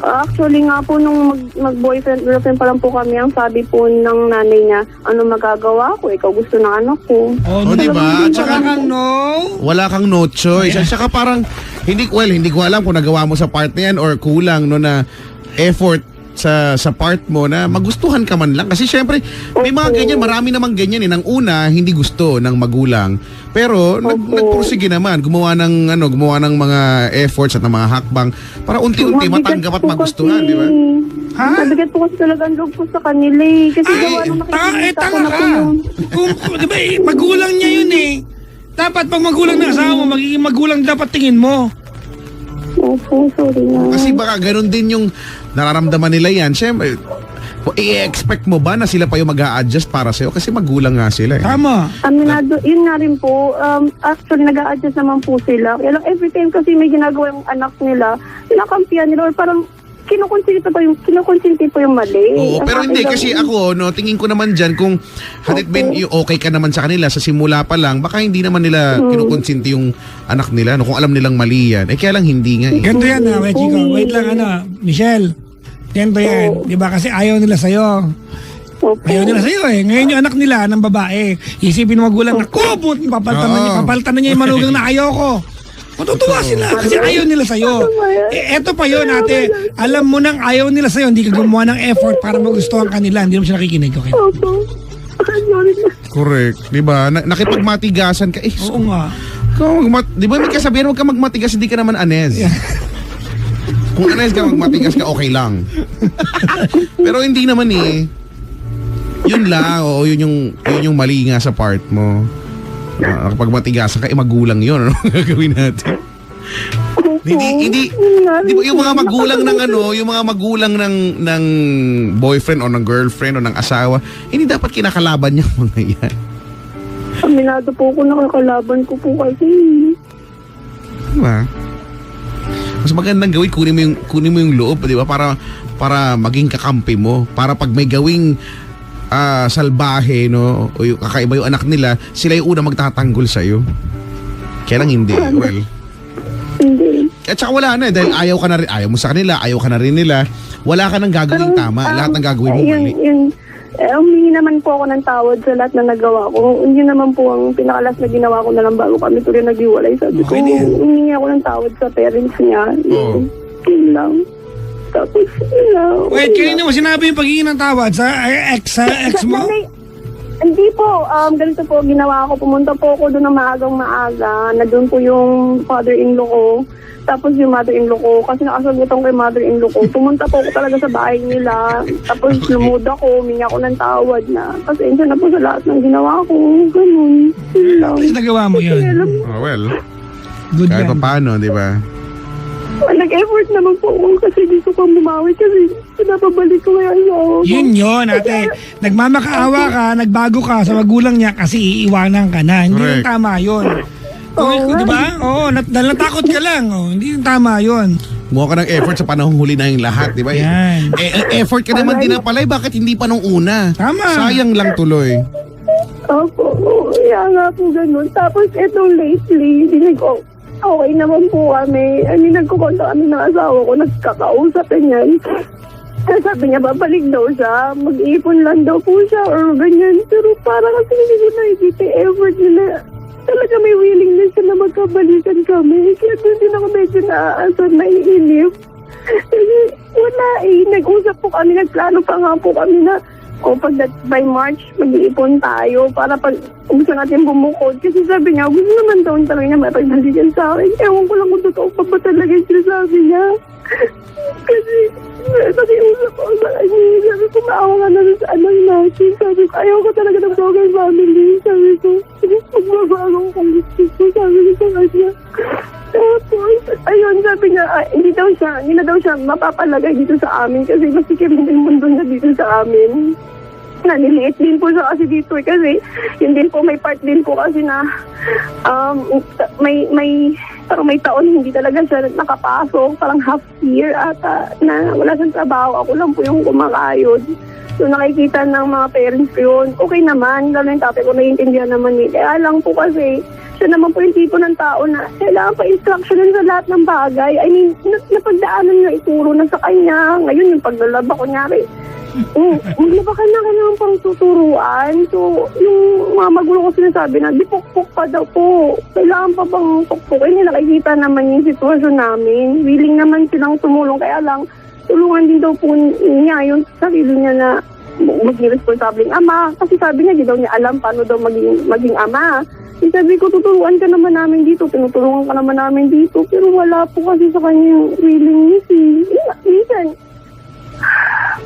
Actually nga po, nung mag-boyfriend, girlfriend pa lang po kami, ang sabi po ng nanay niya, ano magagawa ko? Ikaw gusto ng anak ko. O, di ba? At saka, Tsaka kang no. wala kang no choice. At saka parang, hindi ko alam kung nagawa mo sa part na yan or kulang no na effort sa part mo na magustuhan ka man lang. Kasi syempre, may mga ganyan, marami namang ganyan eh. Nang una, hindi gusto ng magulang. Pero nagpursige naman, gumawa ng mga efforts at ng mga hakbang para unti-unti matanggap at magustuhan, di ba? Ha? Mabigat po kasi talaga ang loob ko sa kanila eh. Kasi gawa nung nakikita ko Tanga na po ka. yun. Di ba, magulang niya yun eh. Dapat pag magulang ng asawa mo, magiging magulang dapat tingin mo. Opo, sorry na. Kasi baka ganun din yung nararamdaman nila yan. Siyempre, i-expect mo ba na sila pa yung mag-a-adjust para sa'yo? Kasi magulang nga sila eh. Tama. Aminado, yun nga rin po. Actually, nag-a-adjust naman po sila. Kaya lang, every time kasi may ginagawa yung anak nila, sinakampihan nila or parang kinukonsinti po yung mali. Oo, Ang pero akin hindi lang- kasi ako, tingin ko naman dyan kung hadit ben okay ka naman sa kanila sa simula pa lang, baka hindi naman nila kinukonsinti yung anak nila, kung alam nilang mali yan. Kaya lang hindi nga eh. Ganito yan ha, Chico. Wait lang Michelle. Ganito yan. Di ba kasi ayaw nila sa'yo. Opo. Ayaw nila sa'yo eh. Ngayon yung anak nila ng babae, isipin ng magulang na, papalitan na niya yung manugang na ayaw ko. Matutuwa sila kasi ayaw nila sa'yo. Eto pa yun ate, alam mo nang ayaw nila sa'yo, hindi ka gumawa ng effort para magustuhan kanila, hindi mo siya nakikinig, okay? Opo. Sorry na. Correct. Di ba? Nakipagmatigasan ka. Oo nga. Di ba may kasabihan, huwag ka magmatigas, hindi ka naman anes. Kung anes ka, magmatigas ka, okay lang. Pero hindi naman eh. Yun lang, yun yung mali nga sa part mo. Kapag matigasan ka, magulang yun. Ano gagawin natin? Hindi di ba yung mga magulang ng yung mga magulang ng boyfriend o ng girlfriend o ng asawa, hindi dapat kinakalaban yung mga yan. Aminado po ko, nakakalaban ko po kasi. Diba? Mas magandang gawin, kunin mo yung loob, di ba? Para maging kakampi mo. Para pag may gawing salbahe, no? O yung kakaiba yung anak nila, sila yung una magtatanggol sa'yo. Kaya lang hindi. Well, Hindi. at saka wala na dahil ayaw mo sa kanila, ayaw ka na rin nila. Wala ka nang gagawin tama. Lahat ng gagawin mo mali. Humingi naman po ako ng tawad sa lahat na nagawa ko. Yun naman po ang pinakalas na ginawa ko na lang bago kami tuloy naghiwalay. Sabi ko, Okay na yan. humingi ako ng tawad sa parents niya. Oo. Yun lang. Tapos, yun lang. Wait, kanina mo sinabi yung pagiging ng tawad sa ex mo? Hindi po. Ganito po, ginawa ko. Pumunta po ako doon ng maaga. Na doon po yung father-in-law ko. Tapos yung mother-in-law ko. Kasi nakasagutan ko yung mother-in-law ko. Pumunta po ako talaga sa bahay nila. Tapos lumud ako. Humingi ako ng tawad na. Pasensya na po sa lahat ng ginawa ko. Ganun. Yun lang. At least nagawa mo yun. Oh, well, Good kahit yan. pa paano, di ba? Nag-effort naman po ako kasi gusto ko bumawi kasi pinapabalik ko kaya ako. Yun, ate. Nagmamakaawa ka, nagbago ka sa magulang niya kasi iiwanan ka na. Hindi yung Correct. tama yun. Oo, Di ba? Oo, natakot ka lang. Oh, hindi yung tama yun. Gumawa ka ng effort sa panahong huli na yung lahat, di ba? Yan. Effort ka naman din na pala, bakit hindi pa nung una? Tama. Sayang lang tuloy. Opo, kaya nga po ganun. Tapos itong lately, okay naman po kami. Nagkukonta kami ng asawa ko, nagkakausap niyan. Sabi niya, babalik daw siya. Mag-iipon lang daw po siya or ganyan. Pero para kasi hindi ko nakikita effort nila. Talaga may willingness siya na magkabalikan kami. Kaya doon din ako medyo naaasar, naiinip. Wala eh. Nag-usap po kami, nagplano pa nga po kami na by March, mag-iipon tayo para pag gusto natin bumukod. Kasi sabi niya, gusto naman daw talaga niya mapagbalikan sa akin. Ewan ko lang kung totoo pa ba talaga yung sinasabi niya. Kasi usap ko sa kanya. Sabi ko, maawa ka na sa anak natin. Sabi ko, ayaw ko talaga ng broken family. Sabi ko, magbabago kung gusto ko. Sabi ko sa kanya. Tapos, ayun, sabi niya, hindi na daw siya mapapalagay dito sa amin kasi masikip din yung mundo na dito sa amin. Nililiit din po siya kasi dito eh, kasi yun din po may part din po kasi na parang may taon hindi talaga siya nakapasok, parang half year ata na wala siyang trabaho, ako lang po yung kumakayod. So nakikita ng mga parents ko yun, okay naman, lalo yung tatay ko naiintindihan naman eh. Kaya lang po kasi siya naman po yung tipo ng tao na kailangan pa instructionin sa lahat ng bagay. I mean, napagdaanan niya ituro na sa kanya. Ngayon yung paglalaba ko nyari, maglaba ka na kailangan pang tuturuan. So, yung mga magulo ko sinasabi na, di pukpuk pa daw po. Kailangan pa bang pukpukin? Nakikita naman yung sitwasyon namin. Willing naman silang tumulong. Kaya lang, tulungan din daw po niya yung sarili niya na maging responsabling ama. Kasi sabi niya, di daw niya alam paano daw maging ama. Sabi ko, tuturuan ka naman namin dito, tinutulungan ka naman namin dito. Pero wala po kasi sa kanya yung willingness eh.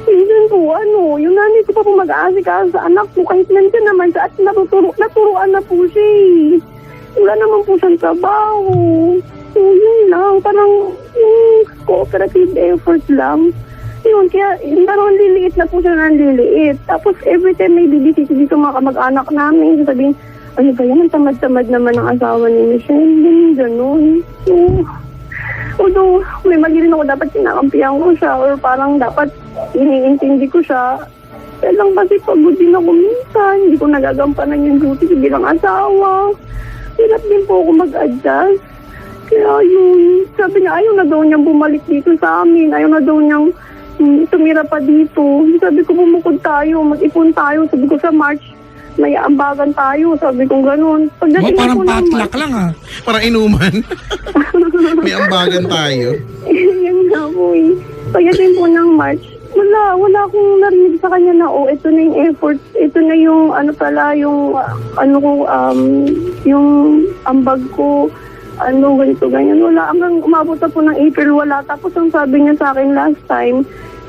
Minsan po, yung nanay ko pa po mag-aasikaso sa anak ko, kahit nandiyan naman siya at naturuan na po siya eh. Wala naman po siyang trabaho. So, yun lang, parang cooperative effort lang. Yun, kaya parang liliit na po siya ng liliit. Tapos every time may bibisita dito mga kamag-anak namin, sasabihin, ano ba yan, ang tamad-tamad naman ng asawa ni Michelle, ganun. So, although may mali rin ako, dapat sinakampihan ko siya or parang dapat iniintindi ko siya. Kaya lang kasi pagod din ako minsan, hindi ko nagagampanan yung duty ko bilang asawa. Hirap din po ako mag-adjust. Kaya yun, sabi niya, ayaw na daw niyang bumalik dito sa amin. Ayaw na daw niyang tumira pa dito. Sabi ko, bumukod tayo, mag-ipon tayo. Sabi ko sa March, may ambagan tayo. Sabi ko gano'n. Parang patlak lang ah. Parang inuman. May ambagan tayo. Yan nga po eh. Pagdating po ng March, wala akong narinig sa kanya na, ito na yung effort, ito na yung, yung ambag ko, ganito, ganyan. Wala, hanggang umabot na po ng April, wala. Tapos ang sabi niya sa akin last time,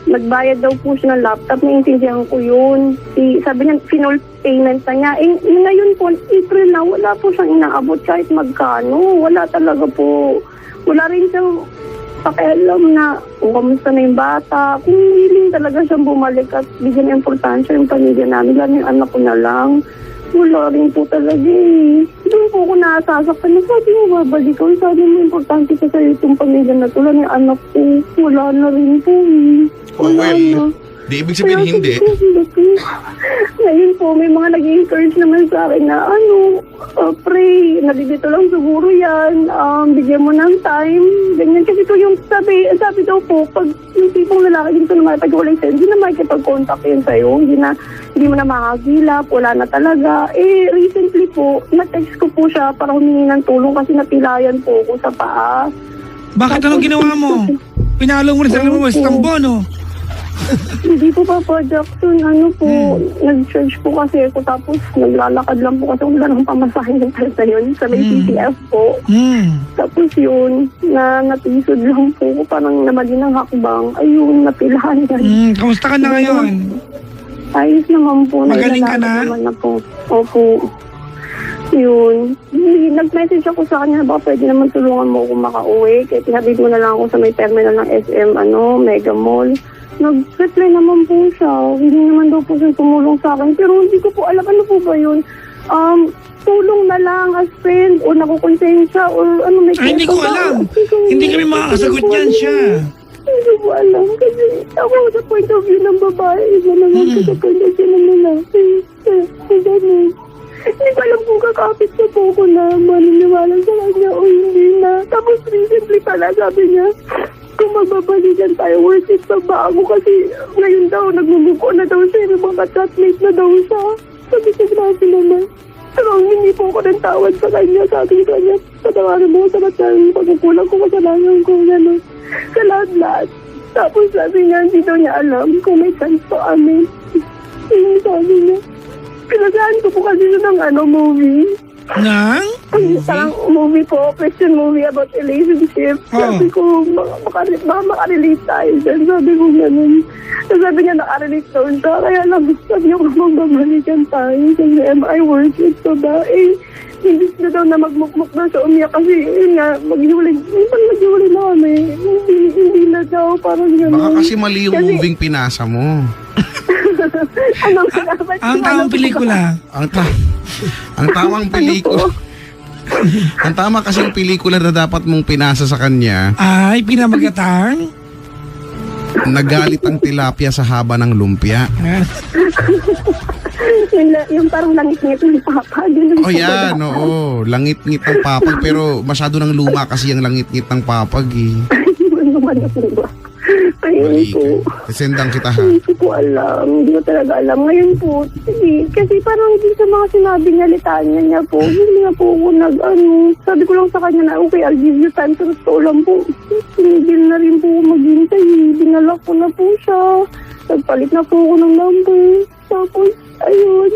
nagbayad daw po siya ng laptop, naiintindihan ko yun. Sabi niya, final payment na niya. Ngayon po, April na, wala po siyang inaabot kahit magkano. Wala talaga po. Wala rin siyang pakialam na kamusta na yung bata. Kung willing talaga siyang bumalik at bigyan importansya yung pamilya namin, lalo yung anak ko na lang. Wala rin po talaga eh. Doon po ako nasasaktan. Sabi mo, babalik ko. Sabi mo, importante ka sa'yo itong pamilya na tulad yung anak ko. Wala na rin po eh. Wala na. Di ibig sabihin hindi. Ngayon po, may mga nag-encourage naman sa akin na pray, nalilito lang siguro yan, bigyan mo ng time, ganyan. Kasi ito yung sabi daw po, pag yung tipong lalaki dito na makipag-walay sa'yo, hindi na makipag-contact yun sa'yo, hindi mo na makakilap, wala na talaga. Recently po, na-text ko po siya para humingi ng tulong kasi napilayan po ako sa paa. Bakit anong ginawa mo? Pinalo mo rin sa mo, Istanbul, no? Hindi po Papa Jackson, nag-search po kasi ako tapos naglalakad lang po kasi wala nang pamasahin ng talsa yun sa may CTF po. Tapos yun, natisod lang po ko, parang namali ng hakbang. Ayun, napilahan yan. Kamusta ka na ngayon? Ayos naman po. Magaling ka na? Naman na po. Opo. Yun. Nag-message ako sa kanya, baka pwede naman tulungan mo kung makauwi. Kaya tinabid mo na lang ako sa may terminal ng SM, Mega Mall. Nag-reply naman po siya. Hindi naman daw po siya tumulong sa akin. Pero hindi ko po alam ano po ba yun. Tulong na lang as friend o nakukonsensya or may hindi ko alam. Hindi kami makakasagot yan siya. Hindi ko alam. Kasi ako sa point of view ng babae, iba naman sa point of view ng lalaki. Ganun. pala, sabi niya, kung magbabalikan tayo, worth it pa ba ako? Kasi ngayon daw, nagmumove on na daw siya, may mga chatmate na daw siya. Sabi ko, grabe naman. Pero hindi po ako ng tawad sa kanya. Sabi ko kanya, patawarin mo sa matang pagkukulang ko, kasalanan ko, gano'n. Sa lahat-lahat. Tapos sabi niya, hindi daw niya alam kung may chance pa amin. Sabi niya, pinasahan ko po kasi siya ng movie. Nang? Parang movie po, Christian movie about relationship. Sabi ko, baka makarelate tayo dyan. Sabi ko ganun. Sabi niya, nakarelate daw siya. Kaya lang, sabi niya kung magbabalikan tayo. Sabi niya, am I worth it? So ba, hindi na daw na magmukmuk na siya umiyak. Kasi, yun nga, maghiwalay na kami. Hindi na daw, parang gano'n. Baka kasi mali yung moving pinasa mo. Ang tamang pelikula. Ang tamang pelikula. Ang tama kasi yung pelikula na dapat mong pinasa sa kanya, Ay, pinamagatang. nagalit ang tilapia sa haba ng lumpia. yung parang langit-ngit ng papa. Oh yan, oo. Langit-ngit ng papag, pero masyado nang luma kasi yung langit-ngit ng papag eh. Ayun Mali po. ka. Sendang kita ha. Hindi ko po alam. Hindi ko talaga alam. Ngayon po, sige, kasi parang din sa mga sinabi niya, litanya niya po, hindi na po ako sabi ko lang sa kanya na, okay, I'll give you time. Sa totoo lang po, sinigil na rin po ako maghintay. Dinala ko na po siya. Nagpalit na po ako ng number. Tapos, ayun.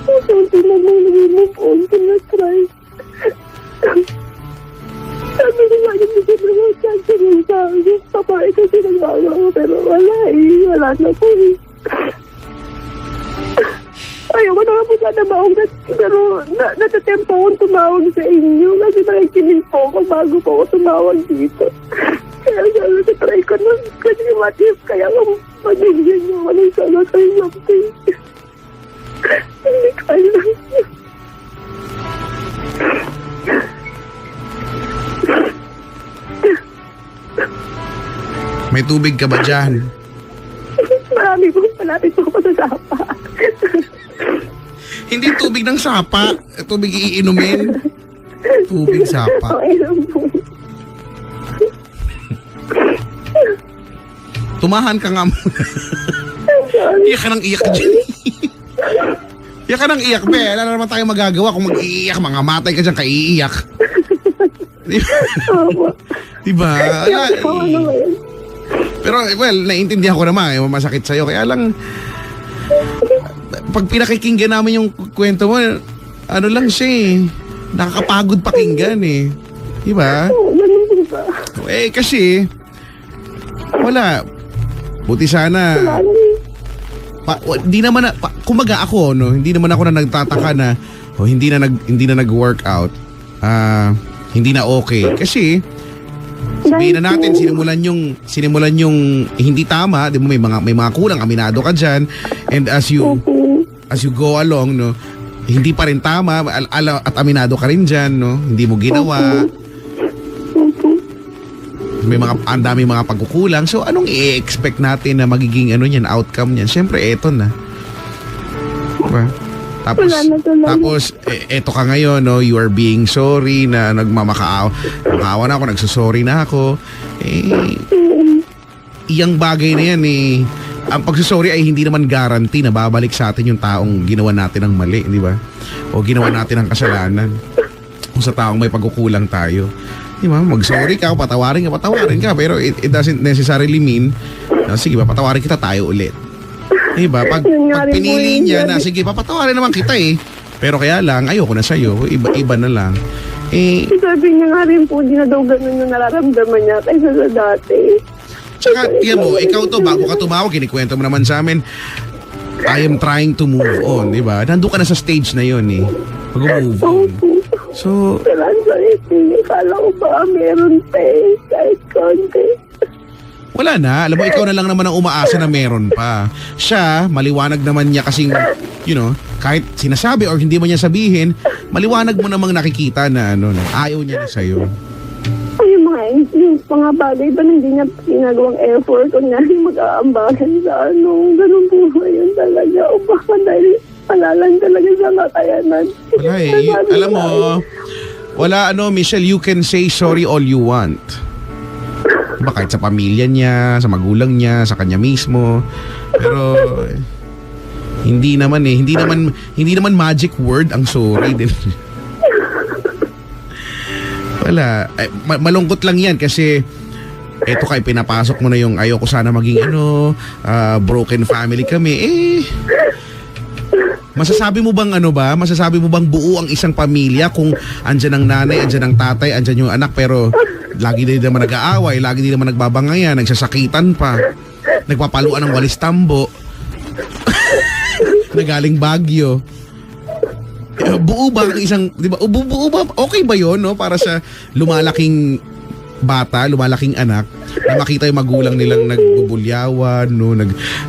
Tapos, hindi na mo nag-move on. Tinatry. Sabi ko nga, hindi ko naman chance rin sa babae kasi nagbago. Pero wala wala na po Ayoko na nga po sana maungat. Pero natatempo akong tumawag sa inyo kasi nakikinig po ako bago po ako tumawag dito. Kaya sabi ko, try ko na. Kasi what if kaya kung magigyan niyo ako ng sana sa something. Hindi ko alam. May tubig ka ba dyan? Marami po, malapit po ako sa sapa. Hindi tubig ng sapa. Tubig iinumin. Tubig sapa. Okay lang po. Tumahan ka nga muna. Iyak ka ng iyak dyan. Iyak ka ng iyak, be. Wala na naman tayo magagawa kung mag-iiyak. Mga matay ka dyan, kaiiyak. Diba? Pero, well, naiintindihan ko naman. Masakit sa'yo. Kaya lang, pag pinakikinggan namin yung kwento mo, ano lang siya eh. Nakakapagod pakinggan eh. Diba? Kasi, wala. Buti sana. Di naman kumaga ako, no? Hindi naman ako na nagtataka na hindi na nag-workout. Hindi na okay. Kasi, sabihin na natin, sinimulan yung hindi tama, di mo may mga kulang, aminado ka diyan. And as you go along, no, hindi pa rin tama at aminado ka rin diyan, no. Hindi mo ginawa. Ang dami mga pagkukulang. So anong i-expect natin na magiging outcome niyan? Syempre eto na. Diba? Tapos eto ka ngayon, no, you are being sorry na nagmamakaawa na ako, nagsusorry na ako. Iyang bagay na yan ang pagsusorry ay hindi naman guarantee na babalik sa atin yung taong ginawa natin ng mali, di ba? O ginawa natin ng kasalanan. Kung sa taong may pagkukulang tayo. Di ba? Mag-sorry ka, patawarin ka, pero it doesn't necessarily mean na sige ba, patawarin kita, tayo ulit. Diba? Pag pinili niya na, sige, papatawarin naman kita eh. Pero kaya lang, ayoko na sa'yo. Iba na lang. Sabi niya nga rin po, di na daw ganun yung nararamdaman niya kaysa sa dati. Tsaka, tiyan mo, ikaw to, bago ka tumawag, kinikwento mo naman sa amin, I am trying to move on, diba? Nandun ka na sa stage na yun eh. Mag-move on. So, kala ko ba meron pa kahit konti. Wala na. Alam mo, ikaw na lang naman ang umaasa na meron pa. Siya, maliwanag naman niya kasing, kahit sinasabi or hindi mo niya sabihin, maliwanag mo namang nakikita na ayaw niya na sa'yo. Yung mga bagay ba hindi niya ginagawang effort o niya mag-aambagan sa ganun po ngayon talaga. O baka dahil palalang talaga sa kakayanan. Wala eh. Alam mo, wala Michelle, you can say sorry all you want. Diba, kahit sa pamilya niya, sa magulang niya, sa kanya mismo. Pero hindi naman magic word ang sorry din. Wala. Malungkot lang yan kasi eto kay pinapasok mo na yung ayoko sana maging broken family kami. Masasabi mo bang buo ang isang pamilya kung andyan ang nanay, andyan ang tatay, andyan yung anak, pero lagi din naman nag-aaway, lagi din naman nagbabangayan, nagsasakitan pa, nagpapaluan ng walis tambo, nagaling Baguio. Buo ba ang isang, di ba? Buo ba? Okay ba yun, no? Para sa lumalaking bata, lumalaking anak, na makita yung magulang nilang nagbubulyawan, no,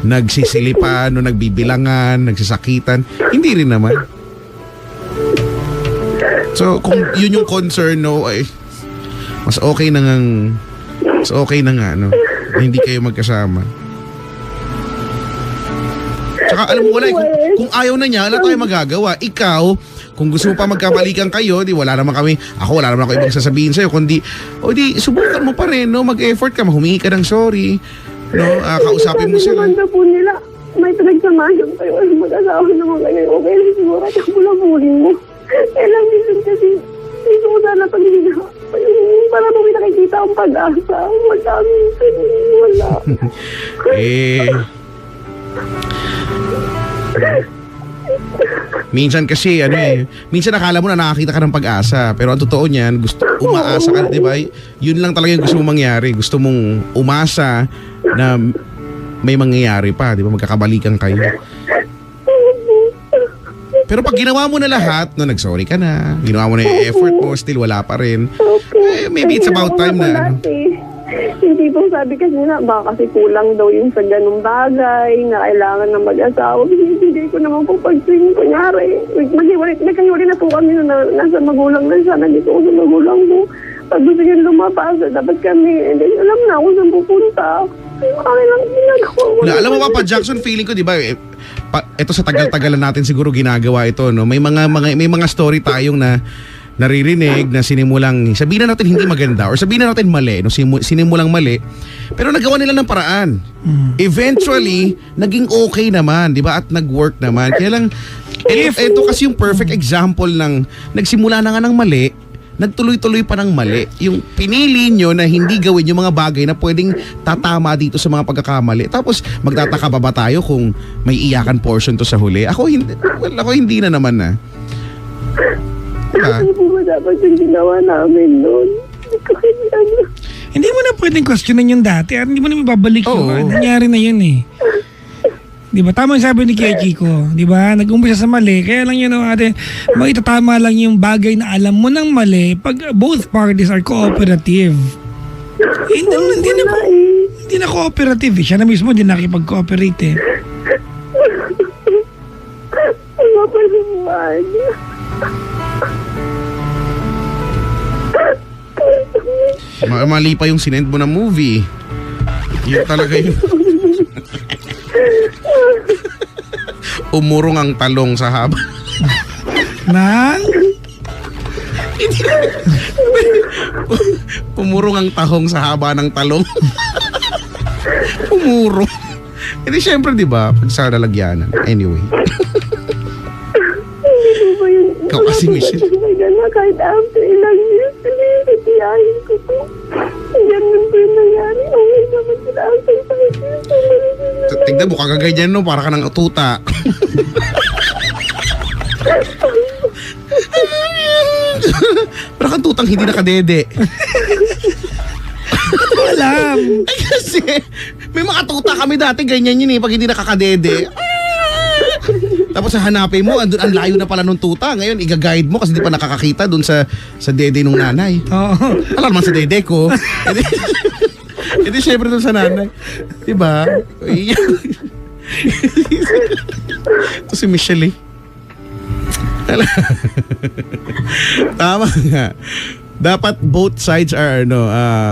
nagsisilipan, no, nagbibilangan, nagsasakitan. Hindi rin naman. So, kung yun yung concern, no, ay mas okay na nga, no, na hindi kayo magkasama. Tsaka alam mo, wala, kung ayaw na niya, wala tayong magagawa. Ikaw, kung gusto mo pa magkabalikan kayo, wala naman ako ibang sasabihin sa'yo, kundi, di, subukan mo pa rin, no? Mag-effort ka, humingi ka ng sorry, no? Kausapin mo sila. Sabi po nila, may pinagsamahan kayo, mag-asawa naman kayo, okay lang siguro, at ako bulabulin mo. Kailang minsan kasi, gusto ko sana pag-hina, para mo may nakikita ang pag-asa, wala minsan, wala. Minsan kasi minsan akala mo na nakakita ka ng pag-asa, pero ang totoo niyan, umaasa ka, 'di ba? Yun lang talaga yung gusto mong mangyari. Gusto mong umasa na may mangyayari pa, 'di ba? Magkakabalikan kayo. Pero pag ginawa mo na lahat, no, nag-sorry ka na, ginawa mo na yung effort mo, still wala pa rin. Maybe it's about time na Hindi po sabi kasi na baka kasi kulang daw yung sa ganung bagay na kailangan ng mag-asawa. Hindi ko naman po pag-swing. Kunyari, nagkahiwalay na po kami na nasa magulang na siya. Nandito ko sa magulang mo. Pag gusto niya lumabas, dapat kami. And then, alam na ako saan pupunta. Kaya lang ginagawa ko. Alam mo ba, Jackson, feeling ko, di ba, ito sa tagal-tagalan natin siguro ginagawa ito, no? May mga story tayong naririnig na sinimulang, sabihin na natin hindi maganda or sabihin na natin mali, no? Sinimulang mali, pero nagawa nila ng paraan. Eventually, naging okay naman, di ba? At nag-work naman. Kaya lang, ito kasi yung perfect example ng nagsimula na nga ng mali, nagtuloy-tuloy pa ng mali. Yung pinili nyo na hindi gawin yung mga bagay na pwedeng tatama dito sa mga pagkakamali. Tapos, magtataka ba tayo kung may iyakan portion to sa huli? Ako hindi na naman na. Ano po ba dapat yung ginawa namin noon? Hindi mo na pwedeng questionin yung dati at hindi mo na mababalik yun. Nangyari na yun eh. Di ba? Tama yung sabi ni Kuya Chico. Di ba? Nag-umpisa sa mali. Kaya lang yun ate, maitatama lang yung bagay na alam mo ng mali pag both parties are cooperative. Hindi na cooperative eh. Siya na mismo hindi nakipag-cooperate eh. Ano pa naman? Mali pa yung sinend mo na movie. Yun talaga yun. Umurong ang talong sa haba. Umurong ang tahong sa haba ng talong. Umurong. Hindi syempre, di ba? Pag sa lalagyanan. Anyway. Ikaw kasi, Michelle. Kahit after ilang years, pinitiyahin ko po. Ganun po yung nangyari. Okay naman sila after 5 years. Tignan mo, kagaganyan no, para ka ng tuta. Para kang tutang hindi nakadede. Alam. Ay kasi, may mga tuta kami dati, ganyan yun eh, pag hindi nakakadede. Tapos hanapin mo, andun ang layo na pala nung tuta. Ngayon, i-guide mo kasi di pa nakakakita dun sa dede nung nanay. Alam naman sa dede ko. Hindi syempre dun sa nanay. Diba? Ito si Michelle eh. Tama nga. Dapat both sides are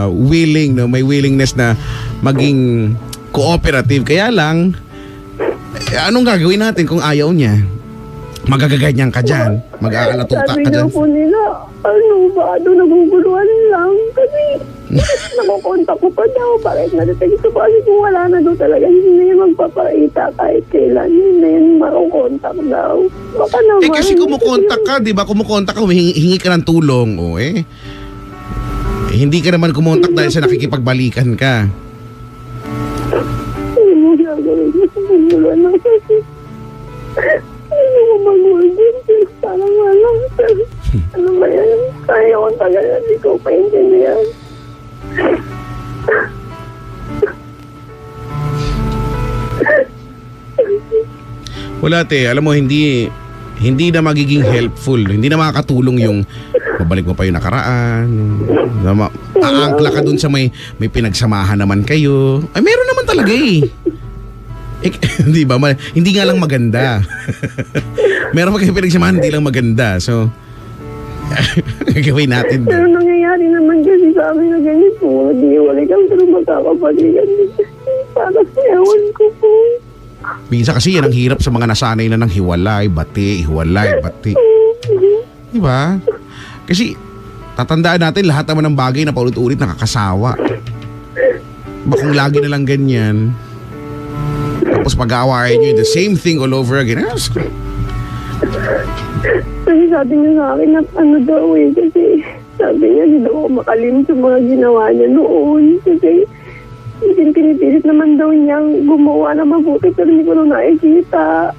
willing, no? May willingness na maging cooperative. Kaya lang, anong gagawin natin kung ayaw niya? Magagaganyan ka dyan. Mag-aalatuta Sabi ka niya dyan. po nila, ba, doon naguguluhan lang. Kasi nakukontak ko pa daw, bakit na-detect ito? Kasi kung wala na daw talaga, hindi na yan magpapakita kahit kailan. Hindi na yan makukontak daw. Baka naman. Kasi kumukontak ka, di ba? Kumukontak ka, hingi ka ng tulong. Hindi ka naman kumontak dahil sa nakikipagbalikan ka. Hindi mo gagawin. Naguguluhan lang kasi. Hindi mo mag-work din. Parang wala. Ano ba yan? Kaya ko tagal na hindi ko paintindihan. Wala te, alam mo hindi na magiging helpful, hindi na makakatulong yung babalik mo pa yung nakaraan. Aangkla ka dun sa may pinagsamahan naman kayo. Ay meron naman talaga Di ba? Hindi nga lang maganda. Meron pa kayo pinagsamahan, hindi lang maganda. So gagawin natin. Pero nangyayari naman kasi sa amin na ganito. Nag-iwalay kami pero magkakapaligan. Para sa ewan ko po. Minsan kasi yan ang hirap sa mga nasanay na ng hiwalay, bati. Di ba? Kasi tatandaan natin lahat naman ng bagay na paulit-ulit nakakasawa. Kung lagi na lang ganyan, tapos pag-aawain nyo the same thing all over again. Kasi sabi niya sa akin na ano daw kasi sabi niya hindi daw ako makalim sa mga ginawa niya noon. Kasi pinipilit naman daw niyang gumawa na mabuti pero hindi ko na nakikita.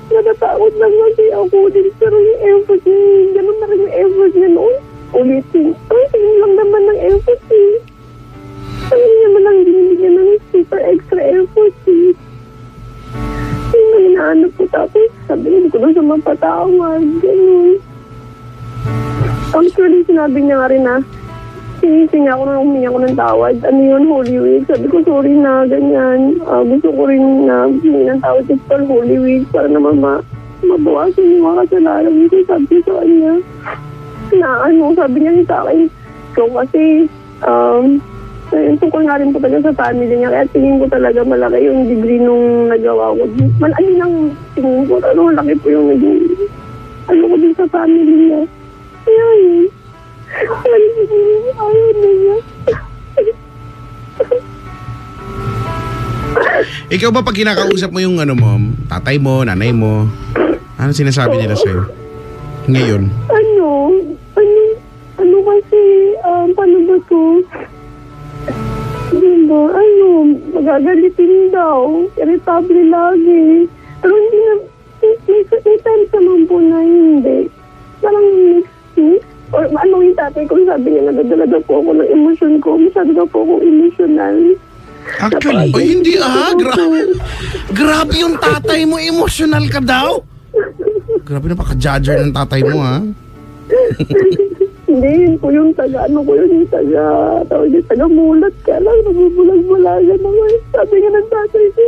Natatakot lang kasi ako din pero yung effort niya, gano'n na rin yung effort niya noon. Ulitin. Ay, tingin lang naman ng effort Sabi niya man lang binibigyan ng super extra effort Yung inaano po tapos sabihin ko na sa mapatawad. Ganun. Actually, sinabi niya nga rin na sinising ako na humingi ako ng tawad. Ano yun, Holy Week? Sabi ko, sorry na, ganyan. Gusto ko rin na humingi ng tawad sa Holy Week para naman mabawasan yung mga kasalanan ko. Sabi ko sa kanya na sabi niya sa akin. So kasi, tungkol nga rin po talaga sa family niya. Kaya tingin ko talaga malaki yung degree nung nagawa ko. Malaki lang tingin ko. Laki po yung naging ko din sa family niya. Kaya yun. Ayaw na niya. Ikaw ba pag kinakausap mo yung tatay mo, nanay mo, ano sinasabi nila sa'yo? Ngayon? Ano kasi, paano ba to? Diba, magagalitin daw. Irritable lagi. Pero hindi na, may times naman po na hindi. Parang mix. Or yung tatay ko, sabi niya, nadadala daw po ako ng emosyon ko. Masyado daw po ako emotional. Actually, hindi grabe yung tatay mo, emotional ka daw? Grabe na paka-judger ng tatay mo Hindi, yun po yung taga mulat ka lang, nabubulag-bulagan ako. Sabi nga ng tatay ko,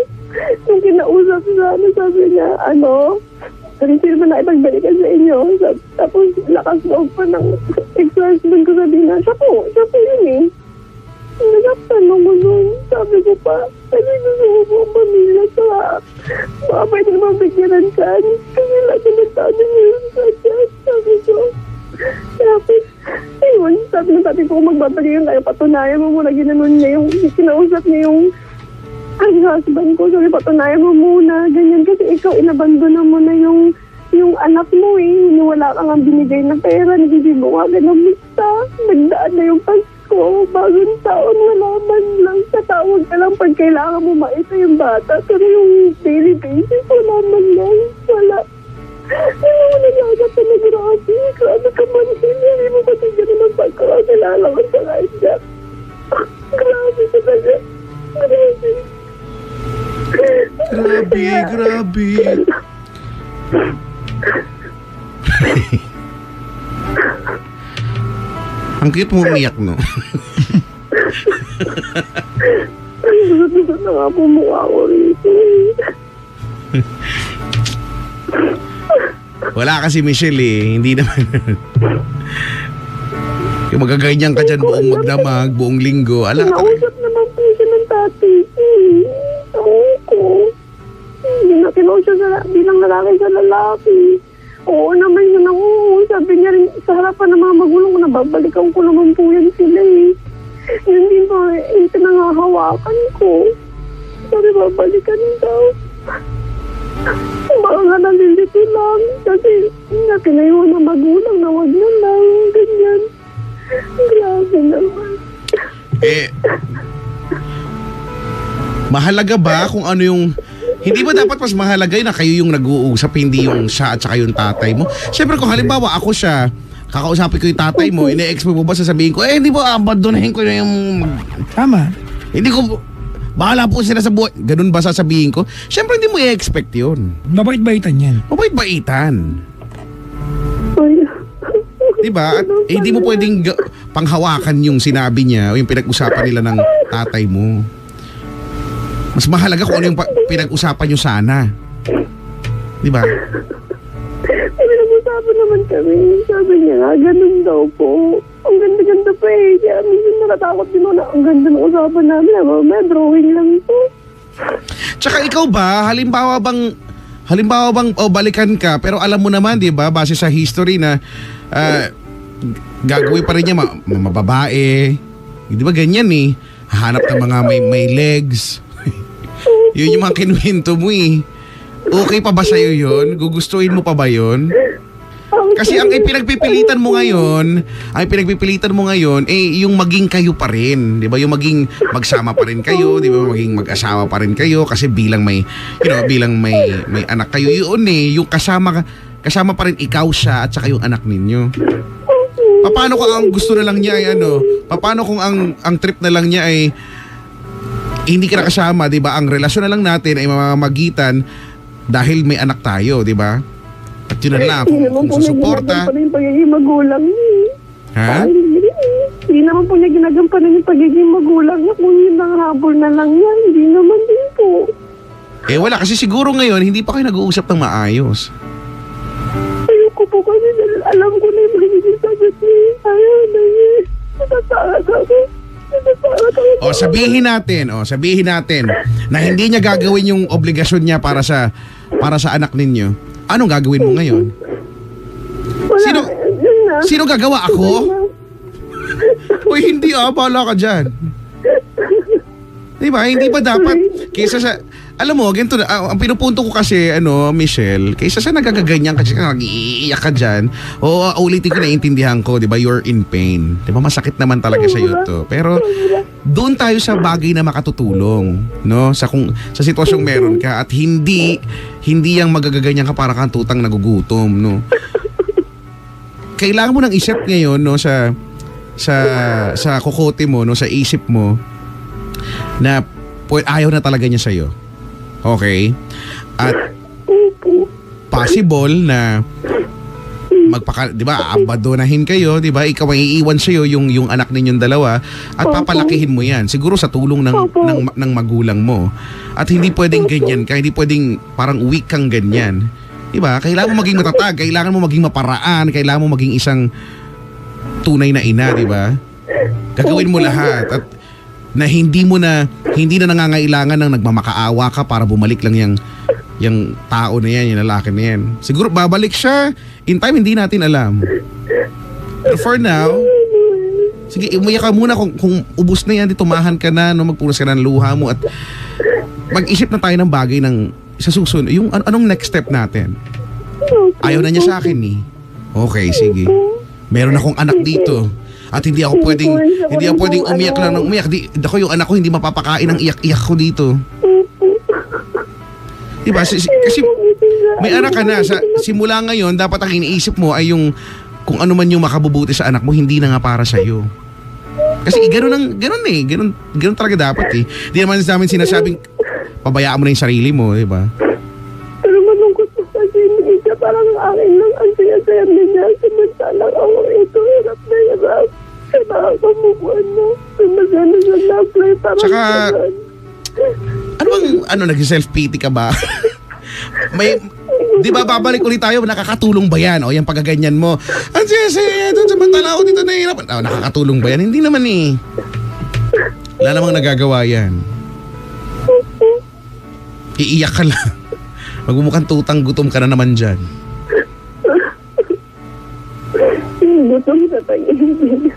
nung kinausap sa sabi niya, hindi naman na ipagbalikan sa inyo. Tapos lakas loob pa ng ex-husband ko, sabi na, siya po yun Nagaktan ako nun. Sabi ko pa, gusto ko po ang pamilya sa baka pwede naman bigyan ka. Kasi lahat ng nagtado niya yun sa chat. Sabi ko, tapos, ayun, sabi ko, magbabalikan kayo, patunayan mo muna, ginanon niya yung, kinausap niya yung husband ko, sabi, patunayan mo muna, ganyan, kasi ikaw, inabandonan mo na yung anak mo wala kang ang binigay na pera, nagbibibuwagan ng mista, nagdaan na yung Pasko, bagong taon, wala man lang, tatawag ka lang pag kailangan mo maita yung bata, pero yung daily basis, wala man lang, wala. Hindi mo nagagap na grabe ka man, hindi mo kasi gano'n ng pagkakilala ko sa kanya. Grabe talaga. Grabe. Ang cute mo umiyak, no? Gusto na nga pumuha ko rito. Wala kasi Michelle hindi naman. Yung magaganyan ka dyan buong magdamag, buong linggo. Kinausap naman po siya ng tatay. Ako. Kinausap siya bilang lalaki sa lalaki. Oo naman yun ako. Sabi niya rin sa harapan ng mga magulang ko, nababalikan ko naman po yan sila eh. Yun din po, ito nangahawakan ko. Sabi babalikan daw. Baka nga nalilito lang. Kasi nakinayo ng magulang na wag na lang. Ganyan. Grabe naman. Mahalaga ba kung ano yung... Hindi ba dapat mas mahalaga yun na kayo yung nag-uusap, hindi yung siya at saka yung tatay mo? Siyempre kung halimbawa ako siya, kakausapin ko yung tatay mo, ine-expect mo ba sasabihin ko, hindi ba abandonahin ko na yung... Tama. Hindi ko... Bahala po sila sa buhay. Ganun ba sasabihin ko? Siyempre hindi mo i-expect yun. Mabait-baitan yan. Mabait-baitan. Ay. Diba? At hindi mo pwedeng panghawakan yung sinabi niya o yung pinag-usapan nila ng tatay mo. Mas mahalaga kung ano yung pinag-usapan nyo sana. Diba? Pinag-usapan naman kami. Sabi niya nga, ganun daw po. Ang ganda-ganda pa eh. Kaya minsan nakatakot din ako na ang ganda ng usapan namin. May drawing lang po. Tsaka ikaw ba, halimbawa bang balikan ka, pero alam mo naman, di ba, base sa history na gagawin pa rin niya mababae. Di ba ganyan eh? Hahanap ng mga may legs. Yun yung mga kinuwento mo eh. Okay pa ba sa'yo yun? Gugustuhin mo pa ba yun? Kasi ang pinagpipilitan mo ngayon, yung maging kayo pa rin, 'di ba? Yung maging magsama pa rin kayo, 'di ba? Maging mag-asawa pa rin kayo kasi bilang may may anak kayo, yun eh, yung kasama pa rin ikaw siya at saka yung anak ninyo. Paano kung ang gusto na lang niya ay paano kung ang trip na lang niya ay hindi ka nakasama, 'di ba? Ang relasyon na lang natin ay mamamagitan dahil may anak tayo, 'di ba? At yun na lang, kung susuporta. Hindi naman po niya ginagampanan yung pagiging magulang niya. Ha? Hindi naman po niya ginagampanan yung pagiging magulang niya. Kung yun ang habol na lang niya, hindi naman din po. Wala, kasi siguro ngayon, hindi pa kayo nag-uusap ng maayos. Ayoko po kasi alam ko na yung magiging sagot niya. Ayaw na niya. Natatakot ako. Sabihin natin na hindi niya gagawin yung obligasyon niya para sa anak ninyo. Anong gagawin mo ngayon? Wala. Sino gagawa? Ako? Uy, hindi bahala ka dyan. Diba? Hindi ba dapat kaysa sa... Alam mo, ganito na, ang pinupunto ko kasi, Michelle, kaysa sa nagagaganyan kasi nag-iiyak ka dyan, ulitin ko, naiintindihan ko, di ba, you're in pain. Di ba, masakit naman talaga sa'yo to. Pero, doon tayo sa bagay na makatutulong, no? Sa sitwasyong meron ka at hindi yang magagaganyan ka para kang tutang nagugutom, no? Kailangan mo nang isip ngayon, no, sa kokote mo, no, sa isip mo, na ayaw na talaga niya sa'yo. Okay? At possible na di ba, abandonahin kayo, di ba? Ikaw ay iiwan sa'yo yung anak ninyong dalawa at papalakihin mo yan. Siguro sa tulong ng magulang mo. At hindi pwedeng ganyan ka, hindi pwedeng parang weak kang ganyan. Di ba? Kailangan mo maging matatag, kailangan mo maging maparaan, kailangan mo maging isang tunay na ina, di ba? Gagawin mo lahat at na hindi na nangangailangan ng nagmamakaawa ka para bumalik lang yung tao na yan, yung lalaki na yan. Siguro babalik siya. In time, hindi natin alam. But for now, sige, umiyak ka muna kung ubos na yan, tumahan ka na, magpunas ka na ng luha mo at mag-isip na tayo ng bagay ng sa susunod. Yung anong next step natin? Ayaw na niya sa akin eh. Okay, sige. Meron akong anak dito. At hindi ako pwedeng umiyak lang ng umiyak. Ako yung anak ko hindi mapapakain ng iyak-iyak ko dito. Diba? Kasi may anak ka na. Simula ngayon, dapat ang iniisip mo ay yung kung ano man yung makabubuti sa anak mo, hindi na nga para sa'yo. Kasi ganun talaga dapat eh. Hindi naman sa amin sinasabing pabayaan mo na yung sarili mo, diba? Pero malungkot po kasi hindi siya parang akin lang ang saya-saya niya. Samantalang ako ito, hirap na hirap. Kaya nakakamukuan na. Magana siya na-apply parang Tsaka, ganun. nag-self-pity ka ba? Di ba babalik ulit tayo, nakakatulong ba yan? O yung pagkaganyan mo, ang saya-saya, samantala ako dito nahihirap. Nakakatulong ba yan? Hindi naman eh. Wala namang nagagawa yan. Iiyak ka lang. Magmumukhang tutang gutom ka na naman dyan. sa pag-ibig.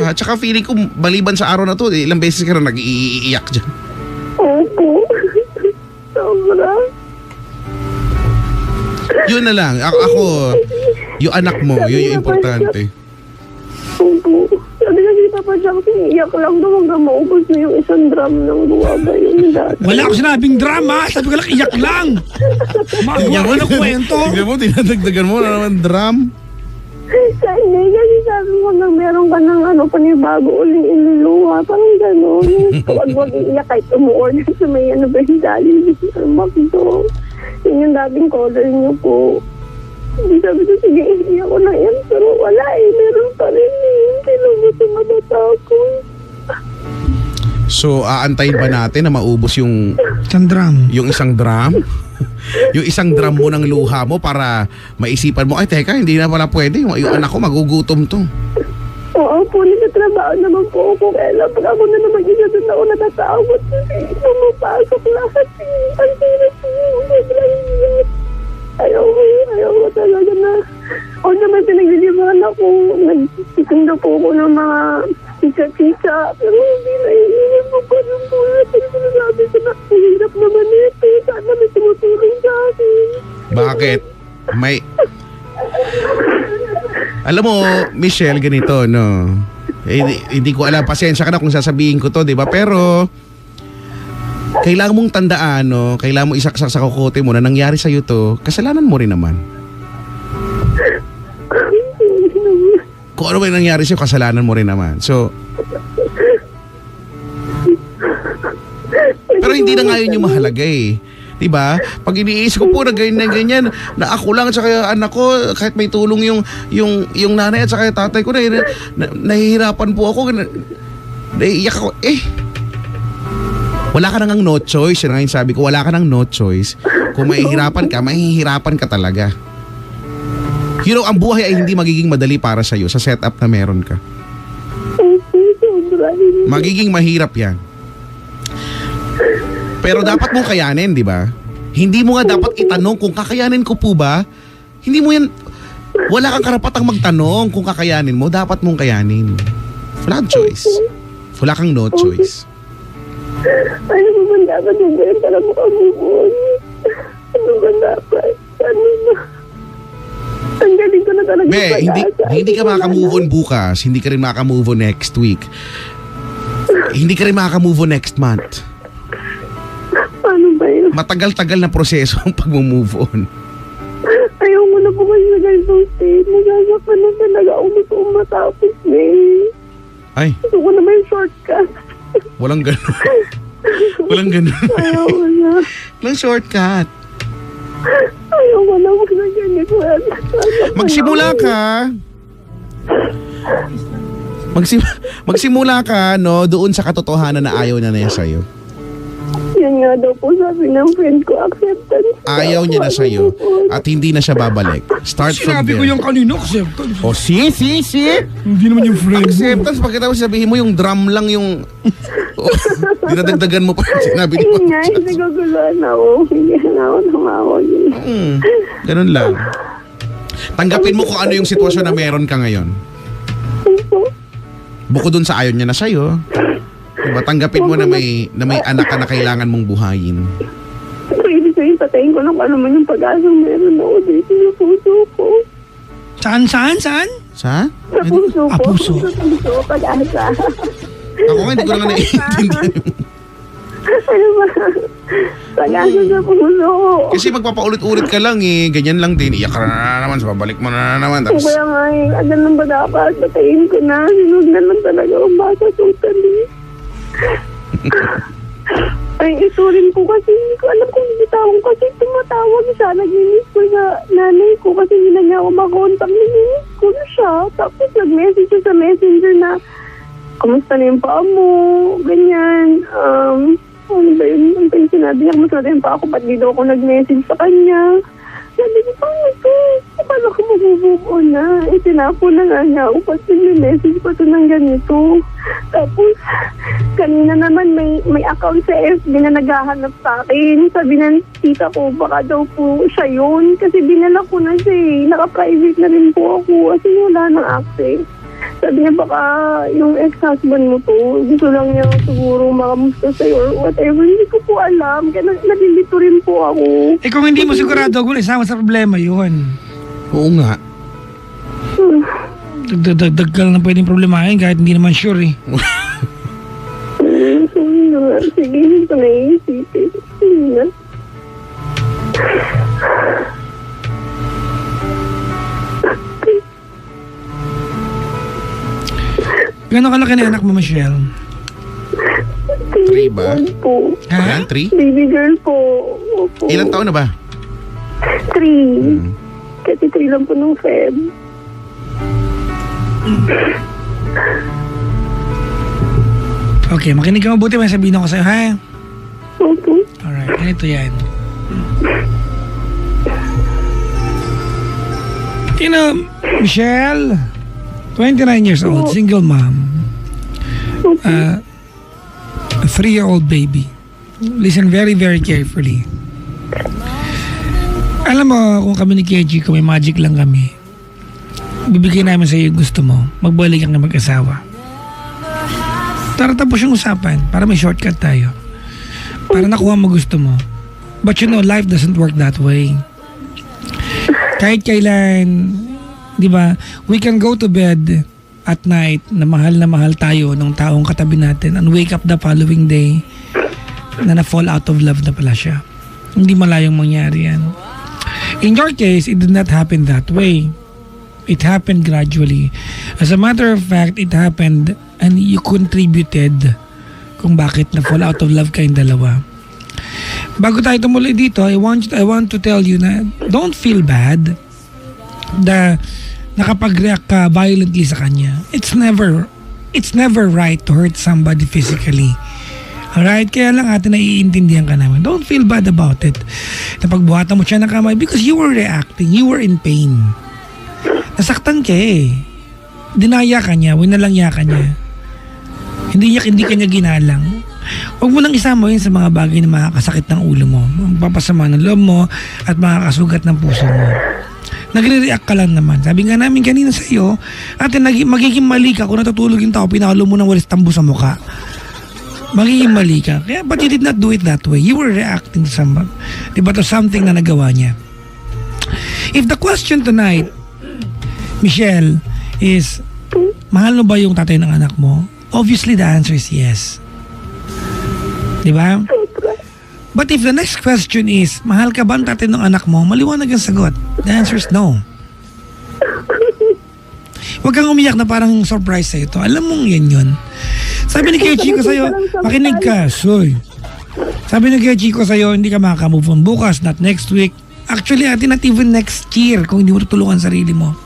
At saka feeling ko, maliban sa araw na to, ilang beses ka na nag-iiyak dyan. Opo. Sobra. Yun na lang. Ako, yung anak mo, yun yung importante. Opo. Sabi kasi Papa Jackson, iyak lang daw hanggang maubos na yung isang drum ng guwaba yung dati. Wala ako sinabing drama. Sabi ko lang, iyak lang. Magawa ko ng kwento. Tignan mo, tinadagdagan mo na naman drum. Hindi, kasi sabi mo na meron ka ng panibago uling iniluluha. Parang gano'n. Huwag iiyak kahit umuorder sa may ba yung dali. Makdo. Yun yung dating color niyo po. Hindi sabi ko, sige, iiyak ko na yan. Pero wala meron pa rin Kailan mo ito matatako? So, aantayin ba natin na maubos yung Sandram. isang drum? Yung isang drum mo ng luha mo para maisipan mo, ay teka, hindi na pala pwede. Yung anak ko, magugutom to. Oo po, nagtatrabaho naman po ako. Kaya lang, pag ako na naman isa doon ako natatakot. Kasi pumapasok lahat. Ang hirap po. Sobrang hirap. Ayaw ko talaga na. O naman pinaglilibangan ako. Nagtitinda po ako ng mga chicha-chicha. Pero hindi na iiwan mo pa ng buhay. Pero sinasabi ko na, hirap naman ito. Sana may tumutulong sa akin. Bakit? Alam mo, Michelle, ganito, no? Hindi ko alam, pasensya ka na kung sasabihin ko to, di ba? Pero, kailangan mong tandaan, no? Kailangan mo isaksak sa kukote mo na nangyari sa'yo to, kasalanan mo rin naman. Kung ano ba yung nangyari sa'yo, kasalanan mo rin naman. So, pero hindi na nga yun yung mahalaga eh. Diba? Pag iniisip ko po na ganyan, na ako lang at saka anak ko, kahit may tulong yung nanay at saka yung tatay ko, nahihirapan po ako, naiiyak ako, wala ka nang no choice. Yun nga yung sabi ko, wala ka nang no choice. Kung mahihirapan ka talaga. You know, ang buhay ay hindi magiging madali para sa'yo sa setup na meron ka. Magiging mahirap yan. Pero dapat mong kayanin, di ba? Hindi mo nga dapat itanong kung kakayanin ko po ba? Hindi mo yan, wala kang karapatang magtanong kung kakayanin mo, dapat mong kayanin. Wala kang choice. Wala kang no choice. Ano mo ba dapat yung gawin para makamubuan? Ano ba dapat? Ano ba? Ang galing ko na talaga. Hindi ka maka-move on bukas, hindi ka rin maka-move on next week. Hindi ka rin maka-move on next month. Paano ba yun? Matagal-tagal na proseso ang pag-move on. Ayaw mo na po kasi na ganitong state. Nagagapan na talaga ako gusto kong matapos na eh. Ay, Gusto ko na may shortcut. walang ganun. Walang ganun. Ayaw ko na. Walang shortcut. Ayaw ko na po na ganito. Magsimula ka. Magsimula ka, no, doon sa katotohanan na ayaw na niya sa'yo. Yan nga daw po sabi ng friend ko, acceptance. Ayaw niya na sa'yo at hindi na siya babalik. Start from Sinabi there. ko yung kanino, acceptance. Oh, see? Hindi naman yung friend mo. Acceptance, pagkatapos sabihin mo yung drum lang yung... dinadagdagan mo pa yung sinabi ni Ayun nga, hindi ko guluhan ako. Hindi na ako tumawag. Ganun lang. Tanggapin mo kung ano yung sitwasyon na meron ka ngayon. Bukod dun sa ayaw niya na sa'yo. Diba, tanggapin mo na may anak ka na kailangan mong buhayin. So, ibig sabihin, patayin ko lang ano man yung pag-asang meron ako dito sa puso ko. Saan? Sa? Sa puso ko. puso. Sa puso, pag-asa. Ako nga, hindi ko na naiintindihan. Ano ba? Pag-asa sa puso ko. Kasi magpapaulit-ulit ka lang eh. Ganyan lang din. Iyak ka na naman. Babalik mo na naman. Tapos, Kaya nga eh, agad lang ba dapat? Patayin ko na. Sinugnan lang talaga ang bata totally. Ay, ito rin po kasi hindi ko alam kung bitawang kasi tumatawag siya. Nag-miss ko sa nanay ko kasi hindi na niya ako makontak. Nag-miss ko na siya. Tapos nag-message siya sa messenger na kamusta na yung paa mo? Ganyan. Ano ba yun? Ano ba yung sinabi niya? Kamusta na yung paa ko? Ba't di daw ako nag-message sa kanya? sabi ko, paano to? Akala ko mag-move on na. Tinapo na nga niya ako. Pati may message pa to ng ganito. Tapos, kanina naman may account sa FB na naghahanap sa akin. Sabi ng tita ko, baka daw po siya yun. Kasi binala ko na siya eh. Naka-private na rin po ako. Kasi wala nang access. Sabi niya, baka yung ex-husband mo to, gusto lang niya siguro makamusta sa'yo or whatever. Hindi ko po alam. Kaya nalilito rin po ako. Eh kung hindi mo sigurado, kung isama sa problema yun. Oo nga. Dagdag ka lang na pwedeng problemahin kahit hindi naman sure eh. Sorry na. Sige, hindi ko naisip eh. Sige na. Gano'n kalaki na anak mo, Michelle? 3 ba? Po. Ha? Ayan, 3? Baby girl po. Opo. Ilang taon na ba? 3. Kasi 3 lang po nung Feb. Okay, makinig ka mabuti. May sabihin ako sa'yo, ha? Opo. Alright, ganito yan. You know, Michelle, 29 years old, single mom. A 3-year-old baby. Listen very, very carefully. Alam mo, kung kami ni KG, kung may magic lang kami, bibigyan namin sa iyo gusto mo, magbalikan ka mag-asawa. Tara tapos yung usapan, para may shortcut tayo. Para nakuha mo gusto mo. But you know, life doesn't work that way. Kahit kailan, di ba, we can go to bed at night na mahal tayo ng taong katabi natin and wake up the following day na na-fall out of love na pala siya. Hindi malayong mangyari yan. In your case, it did not happen that way. It happened gradually. As a matter of fact, it happened and you contributed kung bakit na-fall out of love kayong dalawa. Bago tayo tumuloy dito, I want to tell you na don't feel bad na nakapag-react ka violently sa kanya. It's never right to hurt somebody physically. Alright? Kaya lang atin naiintindihan ka namin. Don't feel bad about it. Napagbuhatan mo siya ng kamay because you were reacting. You were in pain. Nasaktan ka eh. Dinaya ka niya. Winalangya ka niya. Hindi ka niya ginalang. Huwag mo nang isama yun sa mga bagay na makakasakit ng ulo mo. Magpapasama ng loob mo at makakasugat ng puso mo. Nagre-react ka lang naman. Sabi nga namin kanina sa iyo, ate, magiging mali ka kung natutulog yung tao, pinakalo mo ng walis tambo sa mukha. Magiging mali ka. Kaya, but you did not do it that way. You were reacting to something na nagawa niya. If the question tonight, Michelle, is, mahal mo ba yung tatay ng anak mo? Obviously, the answer is yes. Diba? But if the next question is, mahal ka ba ang tatay ng anak mo? Maliwanag ang sagot. The answer is no. Huwag kang umiyak na parang surprise sa'yo to. Alam mong yan yun. Sabi ni Kuya Chico sa'yo, makinig ka, soy. Sabi ni Kuya Chico sa'yo, hindi ka makakamove on bukas, not next week. Actually, not even next year kung hindi mo tutulungan sarili mo.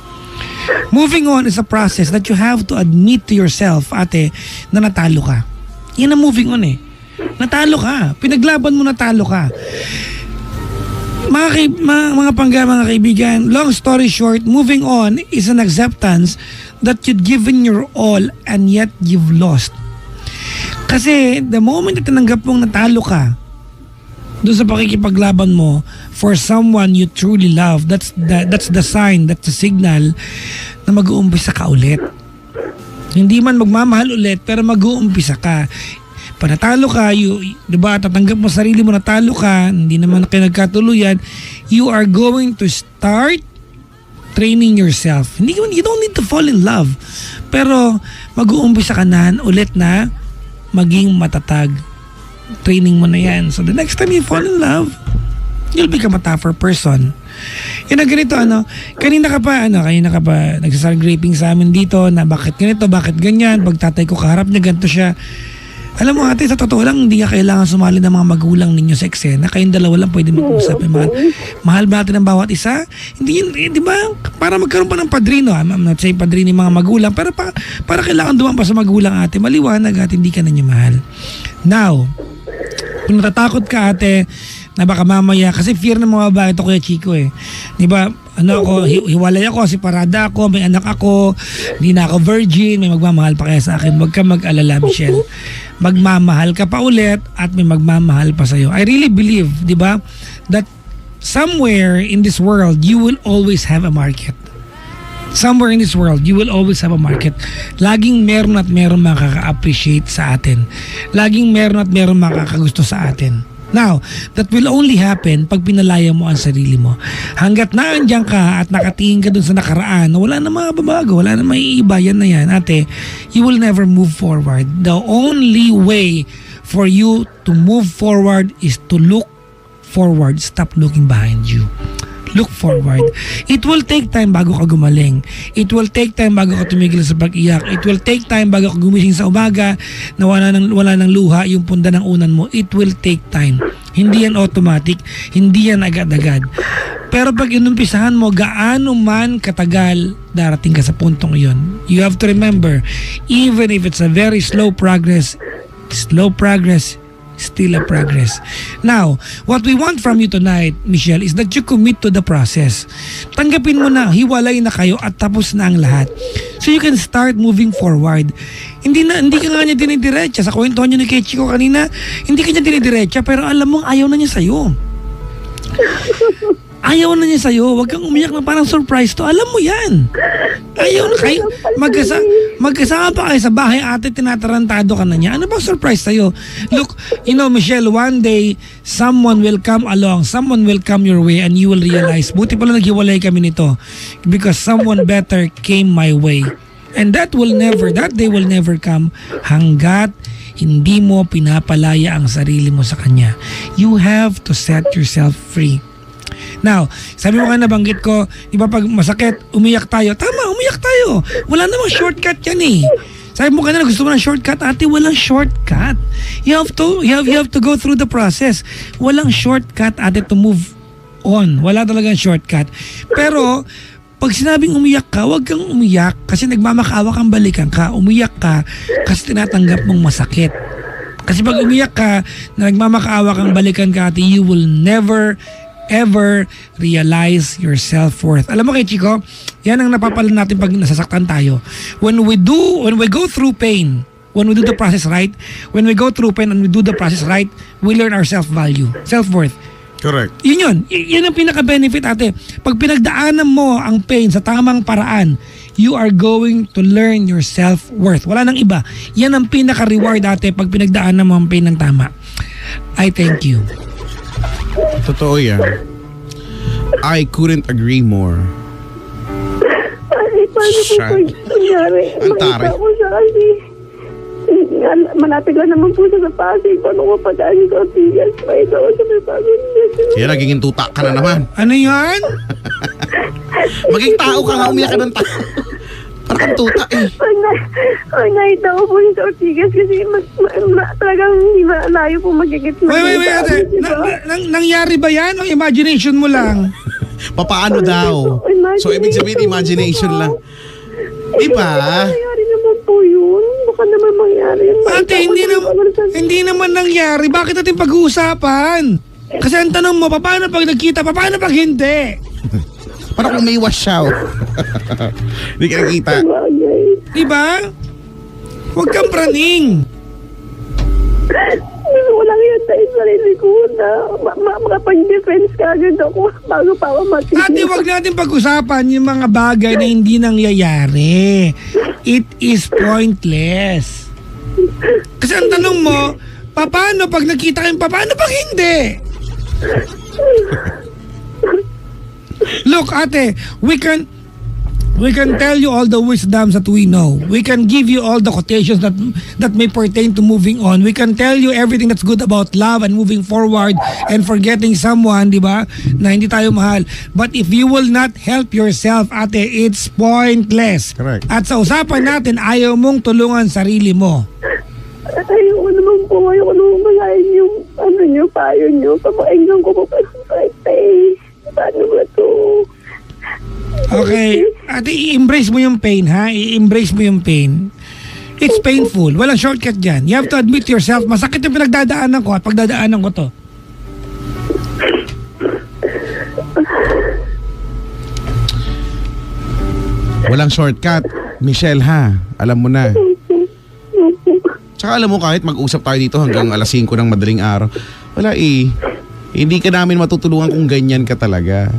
Moving on is a process that you have to admit to yourself, ate, na natalo ka. Yan ang moving on eh. Natalo ka. Pinaglaban mo, natalo ka. Mga kaibigan, long story short, moving on is an acceptance that you've given your all and yet you've lost. Kasi the moment na tinanggap mong natalo ka doon sa pakikipaglaban mo for someone you truly love, that's the sign, that's the signal na mag-uumpisa ka ulit. Hindi man magmamahal ulit, pero mag-uumpisa ka. Pag natalo ka, diba, tatanggap mo sarili mo, natalo ka, hindi naman kayo nagkatuluyan, you are going to start training yourself. You don't need to fall in love. Pero mag-uumpisa ka na ulit na maging matatag. Training mo na yan. So the next time you fall in love, you'll become a tougher person. Yun ang ganito, kanina ka pa nagsasargraping sa amin dito na bakit ganito, bakit ganyan, pag tatay ko kaharap niya, ganito siya. Alam mo ate, sa totoo lang, hindi ka kailangan sumali ng mga magulang ninyo sa eksena. Kayong dalawa lang pwede mag-usap. Mahal ba natin ang bawat isa? Hindi yun, di ba? Para magkaroon pa ng padrino. I'm not saying padrino yung mga magulang. Pero para kailangan dumaan pa sa magulang ate, maliwanag at hindi ka na niya mahal. Now, kung natatakot ka ate, na baka mamaya, kasi fear ng mga babae ito, Kuya Chico eh. Di ba? Ano ako, hiwalay ako, separada ako, may anak ako, hindi na ako virgin, may magmamahal pa kaya sa akin. Huwag ka mag-alala, Michelle. Magmamahal ka pa ulit at may magmamahal pa sa'yo. I really believe, di ba, that somewhere in this world, you will always have a market. Somewhere in this world, you will always have a market. Laging meron at meron makaka-appreciate sa atin. Laging meron at meron makakagusto sa atin. Now, that will only happen pag pinalaya mo ang sarili mo. Hanggat naandyan ka at nakatingin ka dun sa nakaraan, wala na mababago, wala na maiiba, yan na yan, ate, you will never move forward. The only way for you to move forward is to look forward. Stop looking behind you. Look forward. It will take time bago ka gumaling. It will take time bago ka tumigil sa pag-iyak. It will take time bago ka gumising sa umaga na wala ng luha yung punda ng unan mo. It will take time. Hindi yan automatic. Hindi yan agad-agad. Pero pag inumpisahan mo, gaano man katagal, darating ka sa puntong iyon. You have to remember, even if it's a very slow progress, still a progress. Now, what we want from you tonight, Michelle, is that you commit to the process. Tanggapin mo na, hiwalay na kayo at tapos na ang lahat. So you can start moving forward. Hindi ka nga niya dinidiretsa. Sa kwentuhan niyo ni Kay Chico kanina, hindi ka niya dinidiretsa, pero alam mo, ayaw na niya sa'yo. Ayaw na niya sa'yo. Huwag kang umiyak na parang surprise to. Alam mo yan. Ayaw na kayo. Magkasama pa kayo sa bahay, ate, tinatarantado ka na niya. Ano bang surprise sa'yo? Look, Michelle, one day, someone will come along, someone will come your way and you will realize, buti pala naghiwalay kami nito because someone better came my way. And that day will never come hanggat hindi mo pinapalaya ang sarili mo sa kanya. You have to set yourself free. Now, sabi mo nga nabanggit ko, di ba pag masakit, umiyak tayo. Tama, umiyak tayo. Wala namang shortcut yan eh. Sabi mo kanina gusto mo ng shortcut, ate, walang shortcut. You have to go through the process. Walang shortcut, ate, to move on. Wala talagang shortcut. Pero, pag sinabing umiyak ka, huwag kang umiyak kasi nagmamakaawa kang balikan ka. Umiyak ka kasi tinatanggap mong masakit. Kasi pag umiyak ka, na nagmamakaawa kang balikan ka, ate, you will never ever realize your self-worth. Alam mo kay Chico, yan ang napapala natin pag nasasaktan tayo. When we go through pain, when we do the process right, when we go through pain and we do the process right, we learn our self-value, self-worth. Correct. Yun. Yan ang pinaka-benefit, ate. Pag pinagdaanan mo ang pain sa tamang paraan, you are going to learn your self-worth. Wala nang iba. Yan ang pinaka-reward, ate, pag pinagdaanan mo ang pain ng tama. I thank you. Totoo yan. I couldn't agree more. Paano po nangyari? Antari. Makita ko siya kasi malapit lang naman po siya sa Pasig. Paano ko padaan sa Ortigas? Makita ko siya may bagong niya. Kaya naging tuta ka na naman. Ano yan? Maging tao ka nga, umiyak ka ng tao. Parang kang tuta eh. Pag nakita ko po siya sa Ortigas kasi talagang hindi malayo po magigit na. Wait, ate. Nangyari ba yan o imagination mo lang? Papaano daw? So, ibig sabihin, imagination lang. Diba? Nangyari naman po yun. Baka naman mangyari yun. Ate, hindi naman nangyari. Bakit natin pag-uusapan? Kasi ang tanong mo, paano pag nagkita, paano pag hindi? Parang kung may wash siya. Hindi ka nakita. Diba? Huwag kang praning. Wala yan tayo sa sarili ko na makapag-defense ka agad ako bago pa ako matigil. Ate, huwag natin pag-usapan yung mga bagay na hindi nangyayari. It is pointless. Kasi ang tanong mo, paano pag nakita kayo, paano pag hindi? Look, ate, we can tell you all the wisdoms that we know. We can give you all the quotations that may pertain to moving on. We can tell you everything that's good about love and moving forward and forgetting someone, di ba, na hindi tayo mahal. But if you will not help yourself, ate, it's pointless. Correct. At sa usapan natin, ayaw mong tulungan sarili mo. Ayoko naman malayan yung payo nyo. Papainggan ko po pa paano ba to? Okay. Ate, i-embrace mo yung pain, ha? I-embrace mo yung pain. It's painful. Walang shortcut dyan. You have to admit yourself, masakit yung pinagdadaanan ko at pagdadaanan ko to. Walang shortcut. Michelle ha, alam mo na. Tsaka alam mo kahit mag-usap tayo dito hanggang alas 5 ng madaling araw, wala eh. Hindi ka namin matutulungan kung ganyan ka talaga.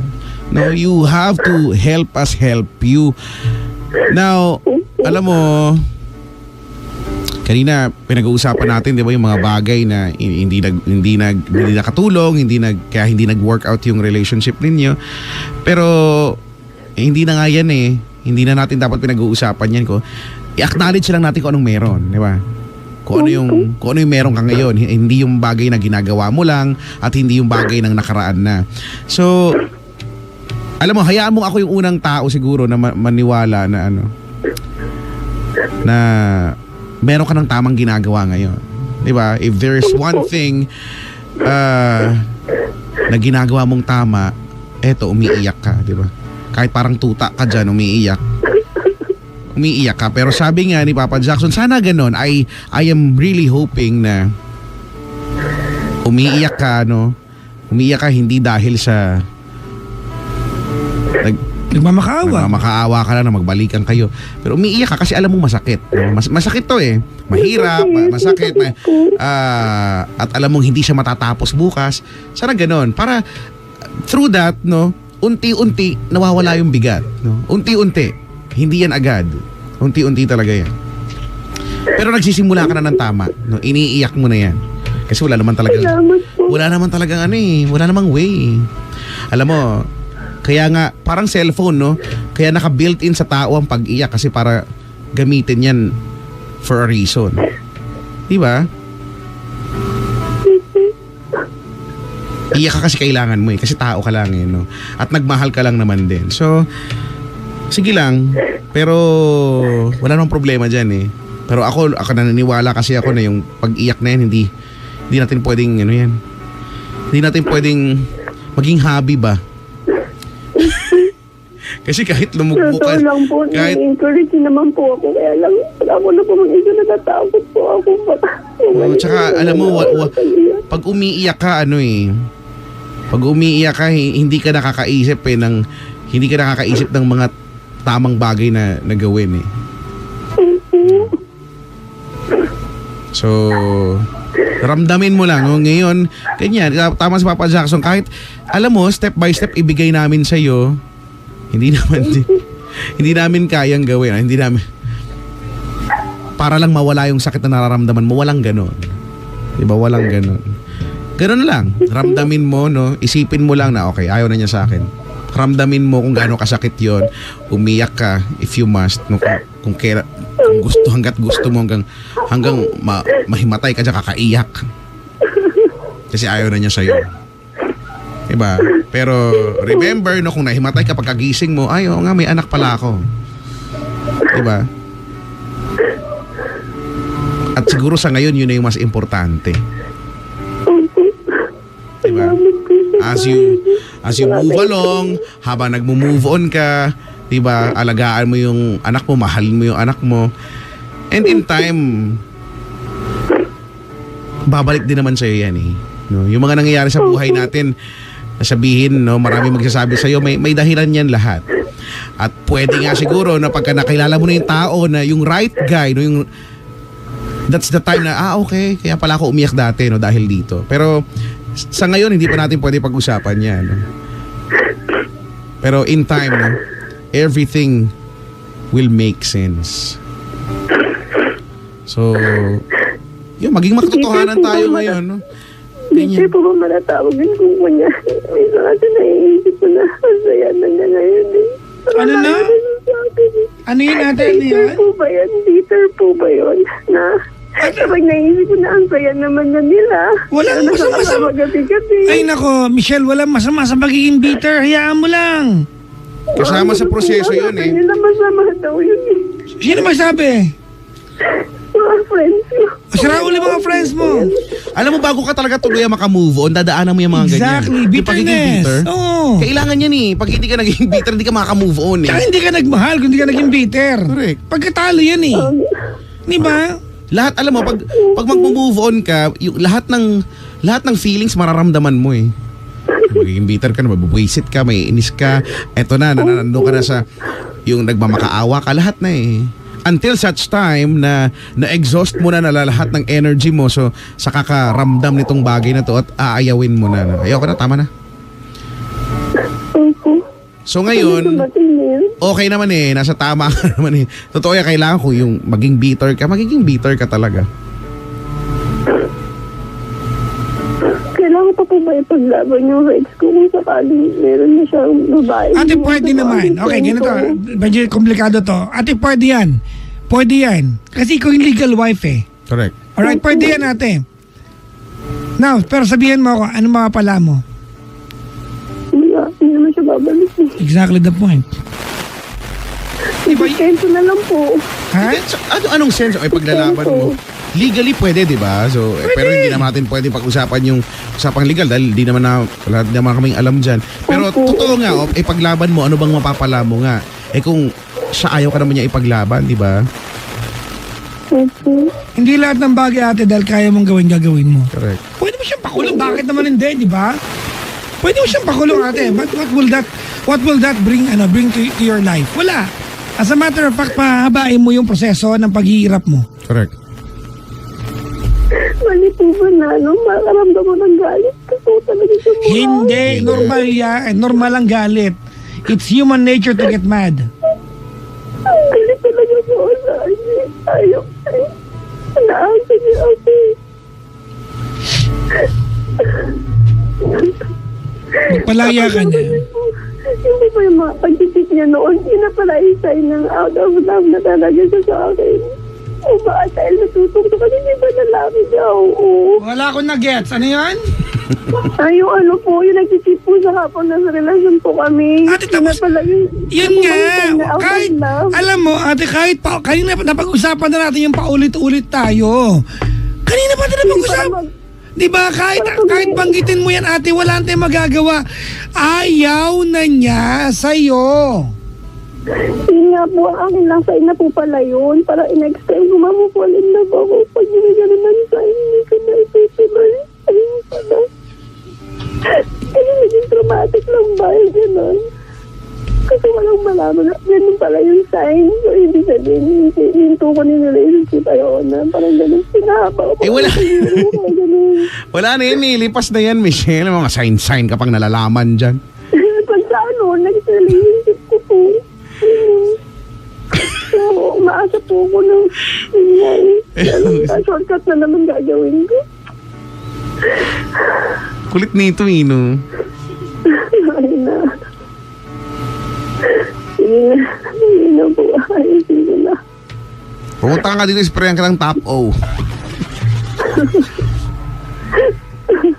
No, you have to help us help you. Now, alam mo, kanina pinag-uusapan natin 'di ba yung mga bagay na hindi nakatulong, kaya hindi nag-work out yung relationship ninyo. Pero hindi na nga yan eh. Hindi na natin dapat pinag-uusapan yan ko. I-acknowledge lang natin kung anong meron, 'di ba? Kung ano yung meron ka ngayon, hindi yung bagay na ginagawa mo lang at hindi yung bagay ng nakaraan na. So, alam mo, hayaan mo ako yung unang tao siguro na maniwala na na meron ka ng tamang ginagawa ngayon. 'Di ba? If there's one thing na ginagawa mong tama, eto, umiiyak ka, 'di ba? Kahit parang tuta ka diyan, umiiyak ka. Pero sabi nga ni Papa Jackson, sana ganon. I am really hoping na umiiyak ka, no? Umiiyak ka hindi dahil sa nagmamakaawa ka lang na magbalikan kayo. Pero umiiyak ka kasi alam mo masakit. No? Masakit to eh. Mahirap, masakit. At alam mong hindi siya matatapos bukas. Sana ganon. Para through that, no, unti-unti nawawala yung bigat. No? Unti-unti. Hindi yan agad. Unti-unti talaga yan. Pero nagsisimula ka na ng tama. No? Iniiyak mo na yan. Kasi wala naman talagang wala namang way. Alam mo, kaya nga, parang cellphone, no? Kaya naka-built-in sa tao ang pag-iyak kasi para gamitin yan for a reason. Diba? Iyak ka kasi kailangan mo eh. Kasi tao ka lang eh, no? At nagmahal ka lang naman din. So, sige lang. Pero, wala namang problema dyan eh. Pero ako naniniwala kasi ako na yung pag-iyak na yan, hindi natin pwedeng, hindi natin pwedeng maging hobby ba? Kasi kahit lumugbo ka, lang po, encourage naman po ako. Kaya lang, ako na po mag-isa, natatakot po ako. Tsaka, alam mo, pag umiiyak ka, pag umiiyak ka, hindi ka nakakaisip ng mga tamang bagay na gawin eh. So, ramdamin mo lang. Ngayon, ganyan, tama si Papa Jackson, kahit, alam mo, step by step ibigay namin sa'yo, hindi namin kayang gawin. Hindi namin, para lang mawala yung sakit na nararamdaman mo, walang ganon. Diba, walang ganon. Ganon lang, ramdamin mo, no? Isipin mo lang na, okay, ayaw na niya sa akin. Ramdamin mo kung gaano kasakit yon. Umiyak ka if you must, no? Kung gusto, hanggat gusto mo, hanggang mahimatay ka dyan, kakaiyak. Kasi ayaw na niya sa'yo. Diba? Pero remember, no, kung nahimatay ka pagkagising mo, ay, oo nga, may anak pala ako. Diba? At siguro sa ngayon, yun na yung mas importante. Diba? As you move along, habang nagmo-move on ka, diba, alagaan mo yung anak mo, mahalin mo yung anak mo. And in time, babalik din naman sa'yo yan eh. No? Yung mga nangyayari sa buhay natin, sabihin, no, marami magsasabi sa'yo, may dahilan yan lahat. At pwede nga siguro na pagka nakilala mo na yung tao na yung right guy, no, that's the time na, okay, kaya pala ako umiyak dati, no, dahil dito. Pero sa ngayon, hindi pa natin pwede pag-usapan yan. No? Pero in time, no, everything will make sense. So, yun, maging makatotohanan tayo ngayon, no? Hindi po ba manatawag din kung kanya? Minsan kasi naiisip ko na saya na niya ngayon eh. Ano na? Ano yun natin? Bitter po ba yan? Bitter po ba yun? Na kapag naiisip ko na ang saya naman na nila. Walang masama. Ay nako, Michelle, walang masama sa pagiging bitter. Hayaan mo lang. Kasama sa proseso yun eh. Hindi na masama daw yun eh. Sino masabi? Mga friends ko. Sira uli mga friends mo. Alam mo, bago ka talaga tuloy maka-move on, dadaanan mo yung mga ganyan. Exactly, Yung pagiging bitterness. bitter. Oo. Kailangan yan eh. Pag hindi ka naging bitter, hindi ka maka-move on eh. Tsaka hindi ka nagmahal kung hindi ka naging bitter. Correct. Pagkatalo yan eh. Di ba? Lahat, alam mo, pag mag-move on ka, yung lahat ng feelings mararamdaman mo eh. Magiging bitter ka na, mabubwisit ka, may inis ka, eto na, nando ka na sa yung nagmamakaawa ka, lahat na eh. Until such time na na-exhaust mo na lahat ng energy mo, so sa kakaramdam nitong bagay na to at aayawin mo na. Ayoko na, tama na. Opo. So ngayon, okay naman eh, nasa tama ka naman eh. Totoo yan, kailangan ko yung maging bitter ka talaga. Kailangan pa po ba ipaglaban yung rights ko kung sakaling meron na siyang babae? Ate, pwede naman. Okay, ganito. Medyo komplikado to. Ate, pwede yan. Pwede yan. Kasi ikaw yung legal wife eh. Correct. Alright, pwede yan ate. Now, pero sabihin mo ako, ano mapapala mo? Hindi naman siya babalik. Exactly the point. Ipagkento na lang po. Ha? So, anong sense? Ay, paglalaban mo. Legally pwede, di ba? So, pero hindi naman natin pwede pag-usapan yung usapang legal dahil di naman wala naman kaming alam dyan. Pero totoo nga, ipaglaban mo, ano bang mapapala mo nga? Eh kung siya ayaw ka naman niya ipaglaban, di ba? Opo. Hindi lahat ng bagay ate dahil kaya mong gagawin mo. Correct. Pwede mo siyang pakulong. Bakit naman hindi, di ba? Pwede mo siyang pakulong ate. But what will that bring to your life? Wala. As a matter of fact, pahabain mo yung proseso ng paghihirap mo. Correct. Mali po ba na, makaramdam mo ng galit? Kasi talaga siya mo. Hindi. Normal yan. Normal ang galit. It's human nature to get mad. Galit talaga po sa akin. Ayaw. Naasa niya ako. Magpalaya ka na. Hindi po yung mga pag-isip niya noon. Yun na pala isa ng out of love na talaga siya sa akin. O baka dahil natutong ko kasi hindi ba lalaki niya? Oo. Wala akong na-gets. Ano yan? Ay, yung ano po, yung nag-isip po sa hapon na sa relasyon po kami. Ate, tapos, yun nga, kahit, alam mo, ate, kahit kanina napag-usapan na natin yung paulit-ulit tayo. Kanina pa tayo napag-usapan. Diba, kahit banggitin mo yan, ate, wala tayong magagawa. Ayaw na niya sa'yo. Yun nga po, ang akin lang sa'yo na po pala yun. Para in-next time, gumamupol in love ako. Pag yung gano'n man sa'yo, hindi ko na itutuloy. Ayun pala. Ayun, naging traumatic lang ba? Gano'n. Kasi walang malaman na ganun pala yung sign. So, ibig sabihin, hinto ko ni relationship ayaw na. Parang ganun, pinahaba ko. Wala. Wala na yun, lipas na yan, Michelle. Mga sign-sign ka pang nalalaman dyan. Pag sa ano, next relationship ko po. So, umaasa po ako ng shortcut na naman gagawin ko. Kulit nito, Ino. Ay na. Sige na po. Ay, sige na. Pumunta ka dito, sprayan ka ng Top O.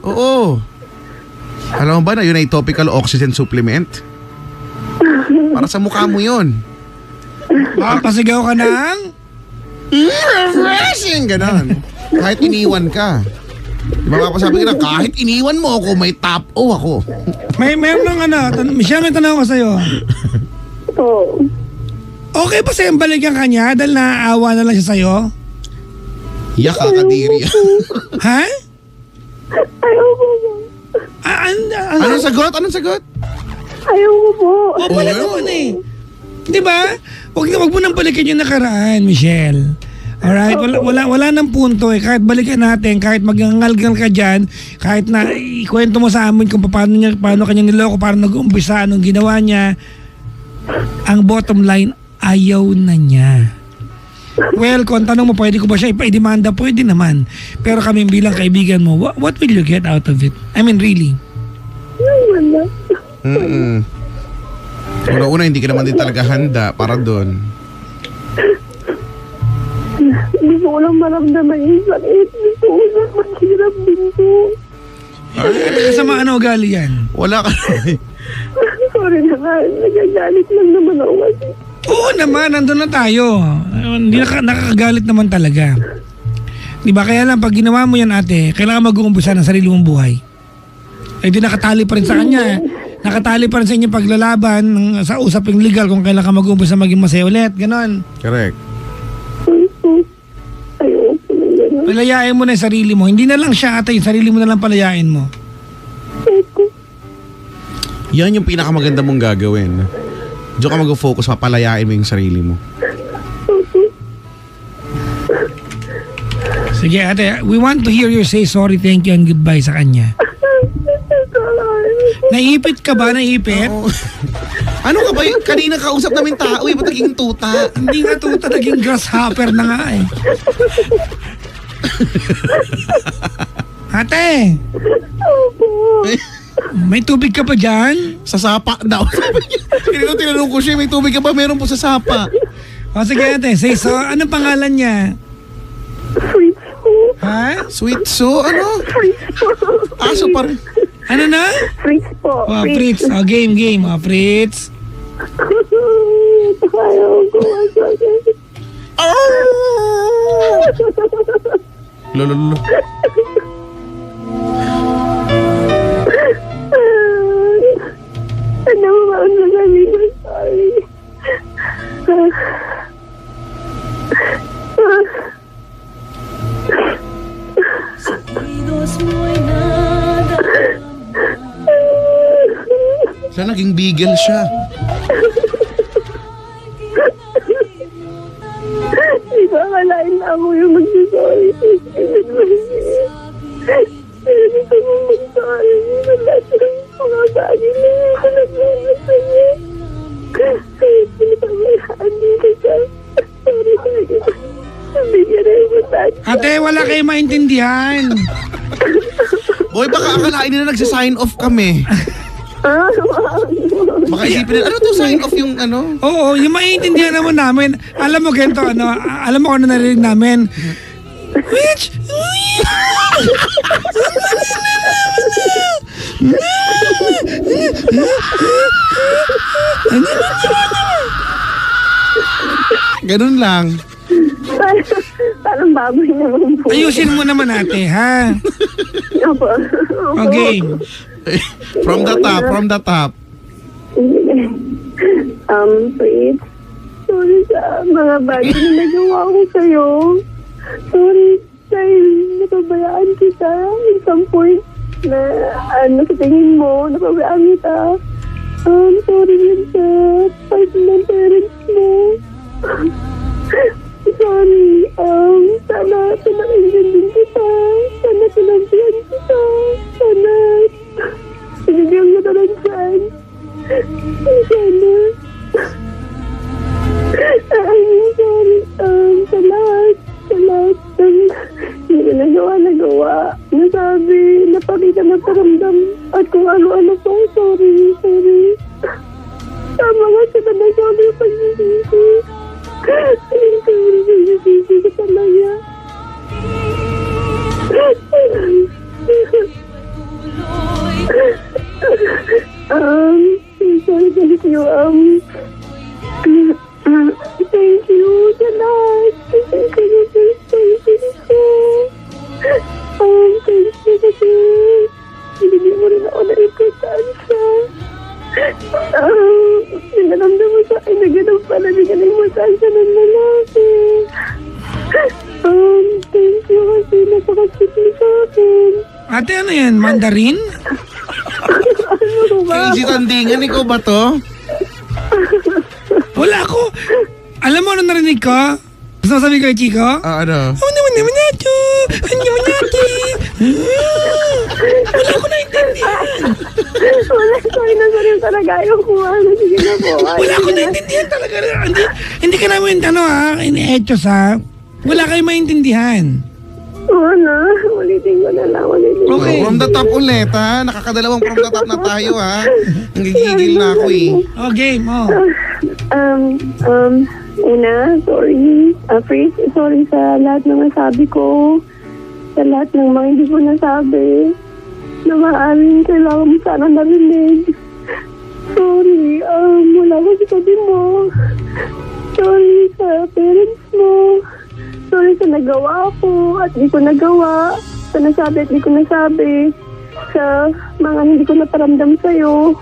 Oo. Alam mo ba na yun ay topical oxygen supplement? Para sa mukha mo yun. Pasigaw ka ng? Refreshing! Ganon. Kahit iniwan ka. Diba papasabi ka na, kahit iniwan mo ako, may Top O ako. Mayroon ng Michelle, may tanong ko sa'yo. Oo. Okay ba sa'yo balikan ka niya dahil naaawa na lang siya sa'yo? Yak ka, Kadiri. Ha? Ayaw ko po. Anong sagot? Anong sagot? Ayaw ko po. O pala naman eh. Di ba? Huwag mo nang balikan yung nakaraan, Michelle. Alright? Wala nang punto eh. Kahit balikan natin, kahit magngalgal ka dyan, kahit na ikwento mo sa amin kung paano kanya niloko, paano nag-umpisa, anong ginawa niya, ang bottom line, ayaw na niya. Well, kung tanong mo, pwede ko ba siya ipaidemanda? Pwede naman. Pero kami bilang kaibigan mo, what will you get out of it? I mean, really? Wala. Una-una, hindi ka naman din talaga handa para doon. Hindi ko lang maramdaman yung sakit. Gusto ko na maghirap din po. Kasama ugali yan? Wala ka Sorry na nga. Nagagalit lang naman ako kasi. Oo naman, nandun na tayo. Hindi nakakagalit naman talaga. Di ba? Kaya lang, pag ginawa mo yan ate, kailangan mag-uumpusa ng sarili mong buhay. Eh di nakatali pa rin sa kanya. Nakatali pa rin sa inyong paglalaban sa usaping legal kung kailan ka mag-uumpusa maging masaya ulit. Ganon. Correct. Ayaw ko na gano'n. Palayain mo na yung sarili mo. Hindi na lang siya ate, yung sarili mo na lang palayain mo. Yan yung pinakamaganda mong gagawin. Diyan ka mag-focus, papalayain mo yung sarili mo. Sige ate, we want to hear you say sorry, thank you, and goodbye sa kanya. Naipit ka ba? Naipit? Oo. Ano ka ba yun? Kanina kausap namin tao eh, ba't naging tuta? Hindi nga tuta, naging grasshopper na nga eh. Ate! May tubig ka pa dyan? Sa sapa daw. Tinanong ko siya, may tubig ka ba? Meron po sa sapa. O sige ate, say so. Anong pangalan niya? Fritz. Ha? Sweet so, ano? Aso pa rin. Ano na? Fritz po. Oh, Fritz. Oh, game. Oh, Fritz. Ayaw ko. Lolo. Ano ba ang sasabihin ko? Sorry. Siya naging bigel siya. Di ba akalain na ako yung magsasorry? Hindi ko mong mag-sorry. Lahat ng mga bagay na yung nagagawa sa niya. Pinapamayaan dito siya. Sorry talaga. Bigyan na yung massage. Ate, wala kayo maintindihan. Boy, baka akalain nila nagsa-sign off kami. Baka isipin nila, ano to sign off yung ano? Oo, yung maintindihan naman namin. Alam mo ganito, ano? Alam mo kung ano narinig namin? Which? Ganun lang. Parang baboy naman po. Ayusin mo naman ate, ha? Opo. Okay. From the top. Fritz. Sorry sa mga bagay na nagawa ko sa'yo. Sorry dahil napabayaan kita. At some point na sa tingin mo, napabayaan kita. Sorry din sa part ng parents mo. Sorry. Sana pinakinggan kita. Sana pinagbihan kita. Sana pinigyan kita ng chance. Sana. I'm sorry. Sa lahat ng hindi ko nagawa. Nasabi, napakita ng paramdam at kung ano-ano po. Sorry. Tama nga sila na sorry yung pagsisisi. Pagsisisi ko talaga. Sorry, thank you. Thank you sa lahat. Thank you kasi hindi mo rin ako naiputansya. Sinaramdam mo sa akin na ganun pala, di ka naiputansya ng lalaki. Thank you kasi napakasip mo sa akin. Ate, ano yan? Mandarin? Ano ba? Si Tandingan, ikaw ba to? Wala ako. Alam mo ano narinig ko? Gusto mo sabi ko kay Chico? Ano? Oh, naman nato. Wala ko naintindihan. Sorry na talaga. Ayaw ko. Sige na po. Wala ko naintindihan talaga. Hindi ka namin, ini-etos ha. Wala kayo maintindihan. Oo na. Ulitin ko na lang. Okay. From the top ulit ha. Nakakadalawang from the top na tayo ha. Nanggigigil na ako eh. Oh, game. Oh. Una, sorry. Fritz, sorry sa lahat ng nasabi ko. Sa lahat ng mga hindi ko nasabi. Na maaaring kailangan mo sana narinig. Sorry, wala ko sa tabi mo. Sorry sa parents mo. Sorry sa nagawa ko at di ko nagawa. Sa nasabi at di ko nasabi. Sa mga hindi ko naparamdam sa'yo.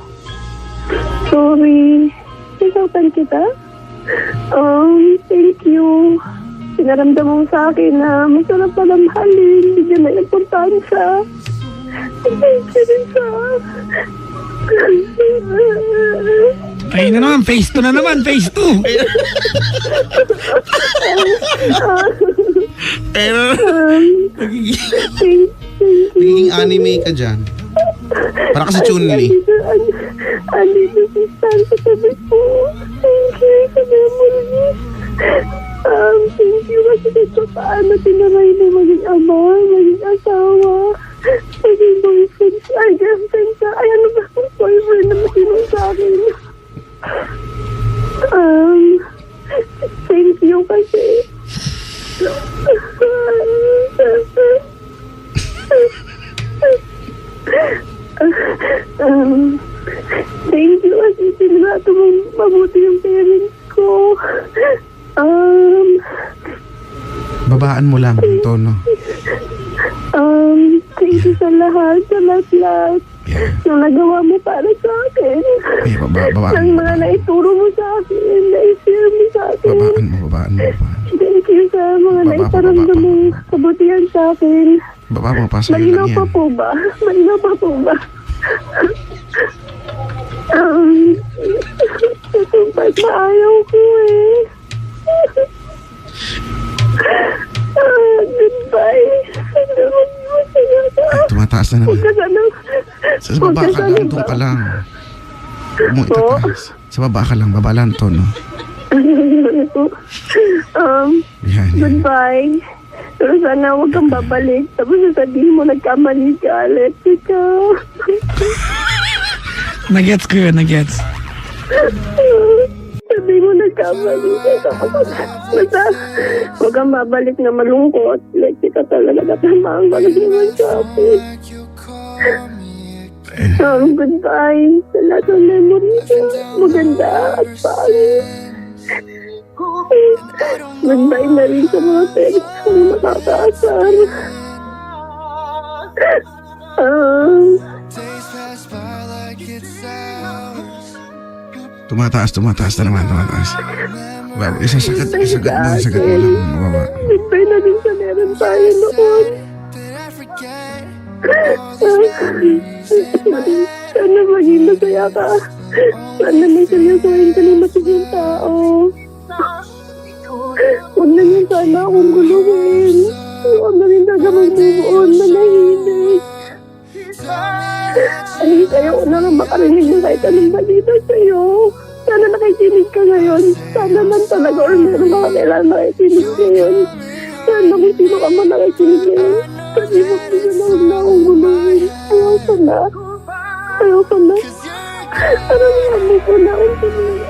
Sorry. Nasaktan kita? Thank you. Pinaramdam mo sa akin na masarap pala mahalin. Bigyan na importansya. Thank you rin sa Ayun na naman, phase 2 na naman, phase 2. Pero, Thank you. nagiging anime ka dyan. Para kasi Chun-Li. Andito si Stan sa tabi ko. Thank you sa memories. Thank you kasi ito paano tinaray mo maging ama, maging asawa, maging boyfriend. Ay, girlfriend ka. Ay, ano ba? Boyfriend na matinong sa akin. Thank you kasi. Thank you kasi tinato mo mabuti yung parents ko. Babaan mo lang ang tono. Thank you sa lahat. Yeah. Yung nagawa mo para sa akin. Yeah, babaan Ang mo. mga naituro mo sa akin, na-share mo sa akin. Babaan mo. Thank you sa mga naitaramdam mong kabutihan sa akin. Baba mo pa sa'yo Malinaw lang pa yan. po ba? Malinaw pa po ba? Itong part na ayaw ko eh. Goodbye. Hindi mo masaya ka. Ay, tumataas na Huwag naman. ka sana. Sa baba ka lang, doon ka lang. Huwag mo itataas. Sa baba ka lang, baba lang tono. Yan. Goodbye. Pero sana huwag kang babalik. Tapos sasabihin mo nagkamali ka. Let it go. Nagets ko yun, nagets. Sabihin mo nagkamali ka. Tapos basta huwag kang babalik na malungkot. Let it ka talaga. Natamaan ka na naman sa akin. Goodbye. Sa lahat ng memories ko. Maganda at pangit. Goodbye na rin sa mga parents kong makakaasar. Tumataas na naman. Baba, isasagat mo lang. Baba. Goodbye na rin sa meron tayo noon. Sana maging masaya ka. Sana may seryosohin ka ng matiging tao. Huwag na niya sana akong guluhin. Huwag na rin talaga mag-move-on na nahilig. Ay, kaya ko na lang makarinig ng kahit anong balita sa'yo. Sana nakikinig ka ngayon. Sana man talaga or meron ka kailangan nakikinig ngayon. Sana kung sino ka man nakikinig ngayon. Sabi mo ko na huwag na akong guluhin. Ayaw ko na. Parang mo ko na akong guluhin.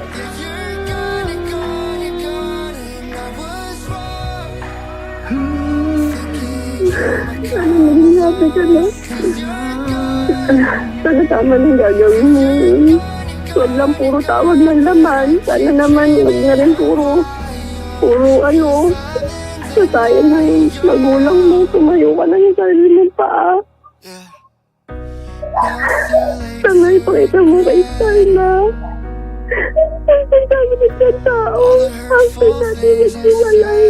Sana maging happy ka na. Sana tama ng gagawin mo. Huwag lang puro tawag ng laman. Sana naman huwag na rin puro ano. Sa tayo na yung magulang mo. Tumayo ka na yung sarili mong paa. Sana ipakita mo kay Sarna. Ang pagsabi ng isang tao. Ang natin nagsiwalay.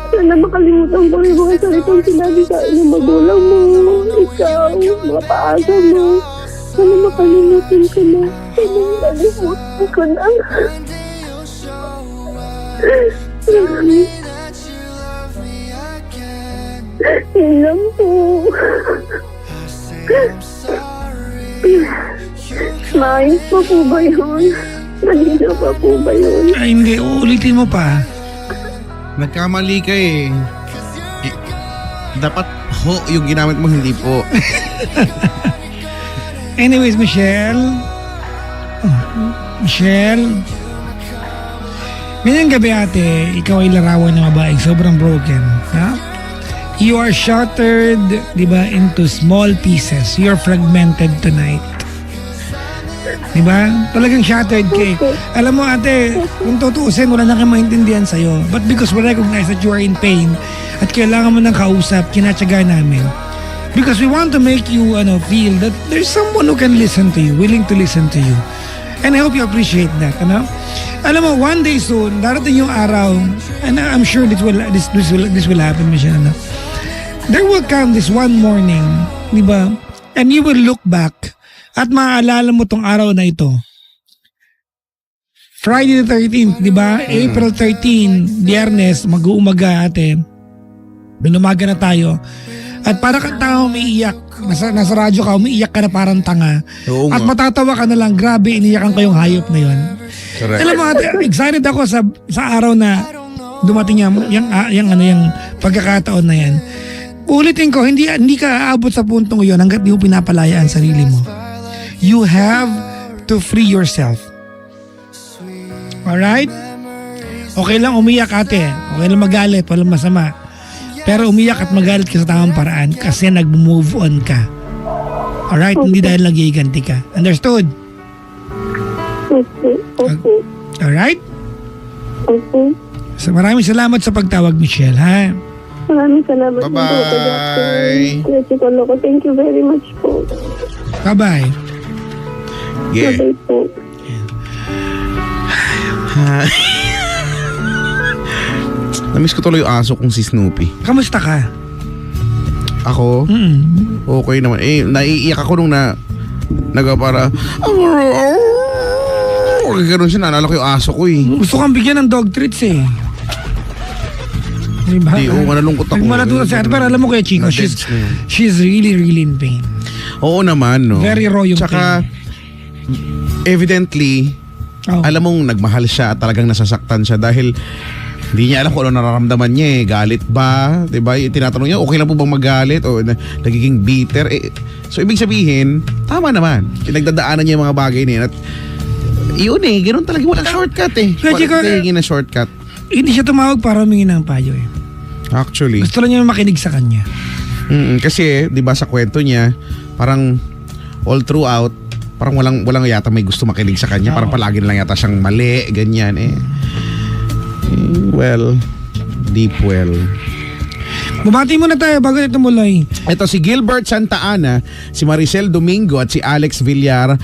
Sana makalimutan ko rin mga salitang sinabi sa inyong magulang mo, ikaw, mga paasa mo. Sana makalimutan ko na. Sana makalimutan ko na. Yun lang po. Maayos pa po ba yun? Malinaw pa po ba yun? Ay, hindi. Uulitin mo pa. Nagkamali ka eh. Dapat ho yung ginamit mo, hindi po. Anyways, Michelle. Ngayong gabi ate, ikaw ay larawan ng babaeng sobrang broken. Ha? You are shattered, di ba, into small pieces. You are fragmented tonight. Di ba? Talagang shattered ka eh. Alam mo ate, kung tutuusin, wala na kayong maintindihan sa'yo. But because we recognize that you are in pain at kailangan mo ng kausap, kinatsaga namin. Because we want to make you feel that there's someone who can listen to you, willing to listen to you. And I hope you appreciate that, ano? Alam mo, one day soon, darating yung araw, and I'm sure this will happen, Michelle, ano? there will come this one morning, di ba? And you will look back at maaalala mo tong araw na ito. Friday the 13th, di ba? April 13, Biyernes, mag-uumaga atin. Binumaga na tayo. At para kang tanga umiiyak, nasa radyo ka, umiiyak ka na parang tanga. Oo At nga. matatawa ka na lang, grabe, iniyakan ko yung hayop na yun. Correct. Alam mo, excited ako sa araw na dumating yung pagkakataon na yan. Ulitin ko, hindi ka aabot sa puntong yun hanggat di mo pinapalaya ang sarili mo. You have to free yourself. Alright? Okay lang umiyak ate. Okay lang magalit, walang masama. Pero umiyak at magalit ka sa tamang paraan kasi nag-move on ka. Alright? Hindi dahil nagiganti ka. Understood? Okay. Okay. Alright? Okay. So maraming salamat sa pagtawag, Michelle, ha? Maraming salamat din po. Bye-bye. Kuya Chico Loco. Thank you very much po. Bye-bye. Yeah. Bye po. Namiss ko tuloy yung aso kong si Snoopy. Kamusta ka? Ako, okay naman. Naiiyak ako nung para gano'n siya, naalala ko yung aso ko eh. Gusto kang bigyan ng dog treats eh. Diba? Di, nalungkot ako. Nagmalatuto siya. Pero alam mo Kuya Chico, Na-dense na yun. she's really, really in pain. Oo naman, no. Very raw yung Tsaka, evidently, Oh. alam mong nagmahal siya at talagang nasasaktan siya dahil hindi niya alam kung ano nararamdaman niya eh. Galit ba? Diba? Tinatanong niya, okay lang po bang magalit? O nagiging bitter? So, ibig sabihin, tama naman. Pinagdadaanan niya yung mga bagay niya. At yun eh, ganoon talaga. Walang shortcut eh. Kaya, Chico, Walang hingin na shortcut. Hindi siya tumawag para humingi ng payo eh. Actually. Gusto lang niya makinig sa kanya. Kasi, di ba sa kwento niya, parang all throughout, parang walang yata may gusto makinig sa kanya. Parang palagi na lang yata siyang mali, ganyan eh. Well, deep well. Bumati muna tayo bago ito tumuloy. Ito si Gilbert Santa Ana, si Maricel Domingo at si Alex Villar,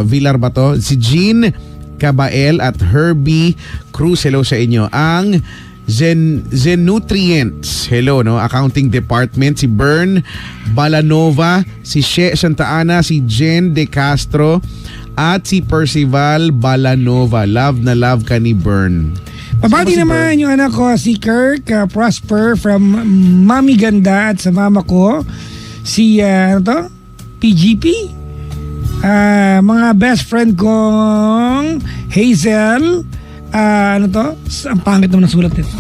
Villar ba to? Si Jean Cabael at Herbie Cruz. Hello sa inyo. Ang Zenutrients, hello, no? Accounting Department, si Bern Balanova, si She Santa Ana, si Jen De Castro, at si Percival Balanova. Love na love ka ni Bern. Pabati Sino si naman yung anak ko, si Kirk Prosper from Mami Ganda at sa mama ko, si PGP. Mga best friend kong Hazel, ang pangit naman ng sulat nito.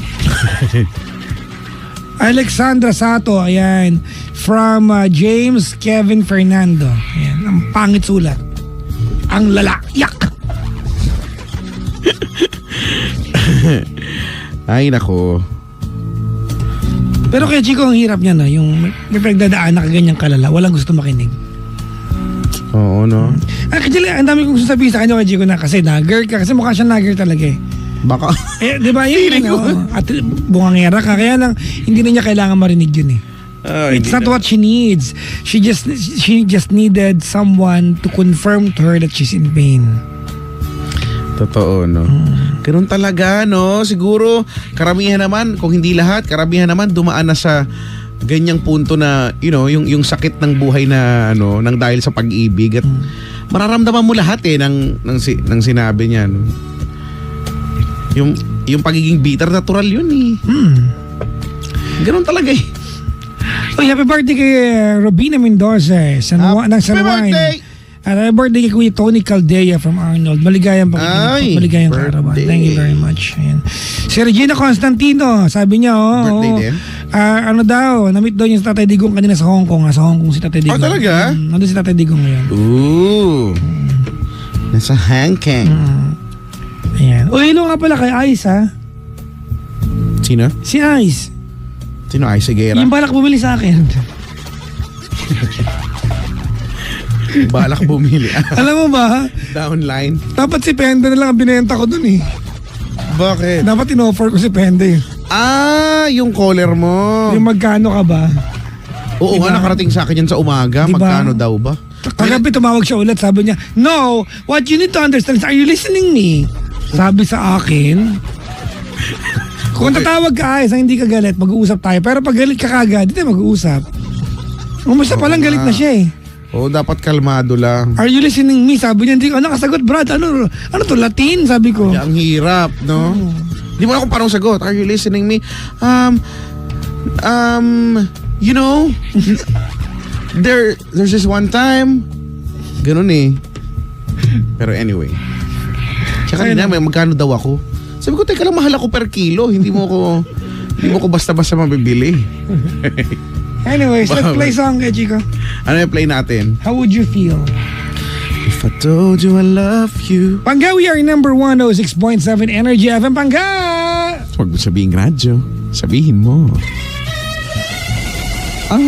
Alexandra Sato, ayan, from James Kevin Fernando. Ayan, ang pangit sulat. Ang lalayak. Ay nako. Pero kaya Chico, ang hirap niya, no? Yung may pagdadaan na kaganyang kalala, walang gusto makinig. Oo, no? Actually, ang dami kong sasabihin sa kanya kay Chico na kasi nagger ka. Kasi mukha siya nagger talaga eh. Baka. Di ba yun? At bungangera ka. Kaya lang, hindi na niya kailangan marinig yun eh. It's not what she needs. She just needed someone to confirm to her that she's in pain. Totoo, no? Ganun talaga, no? Siguro, karamihan naman, kung hindi lahat, karamihan naman dumaan na sa ganyang punto na, you know, yung sakit ng buhay na, nang dahil sa pag-ibig. At mararamdaman mo lahat eh ng sinabi niya, no? Yung pagiging bitter, natural yun eh. Ganun talaga eh. Oh, happy birthday kay Robina Mendoza ng San Juan. birthday! At happy birthday kay Kuya Tony Caldea from Arnold. Maligayang maligayang kaarawan. Thank you very much. Ayan. Si Regina Constantino, sabi niya, Birthday din? Na-meet daw niya sa Tatay Digong kanina sa Hong Kong. Sa Hong Kong si Tatay Digong. Talaga? Nandun si Tatay Digong ngayon. Ooh. Nasa Hong Kong. Ayan. O, hello nga pala kay Ice, ha? Sino? Si Ice. Sino ay Sigera? Yung balak bumili sa akin. Balak bumili. Alam mo ba? Downline. Dapat si Pende na lang ang binenta ko dun eh. Bakit? Dapat in-offer ko si Pende. Yung caller mo. Yung magkano ka ba? Oo nga, nakarating sa akin yan sa umaga. Diba? Magkano daw ba? Kagabi tumawag siya ulit, sabi niya, no, what you need to understand is, are you listening me? Sabi sa akin, Kung tatawag ka ayos, ang hindi ka galit, mag-uusap tayo. Pero pag galit ka kagad, hindi tayo mag-uusap. Umusta pa lang galit na siya eh. Oo, dapat kalmado lang. Are you listening me? Sabi niya, hindi ko nakasagot, Brad. Ano to, Latin? Sabi ko. Ang hirap, no? Di mo na kung paano sagot. Are you listening me? You know, there's this one time. Ganun eh. Pero anyway. Tsaka kanina, may magkano daw ako. Sabi ko, teka lang, mahal ako per kilo. Hindi mo ko basta-basta mabibili. Anyways, let's play song kay Chico. Ano yung play natin? How would you feel? If I told you I love you. Pangga, we are number 106.7 Energy FM. Pangga! Huwag mo sabihin radyo. Sabihin mo. Ah.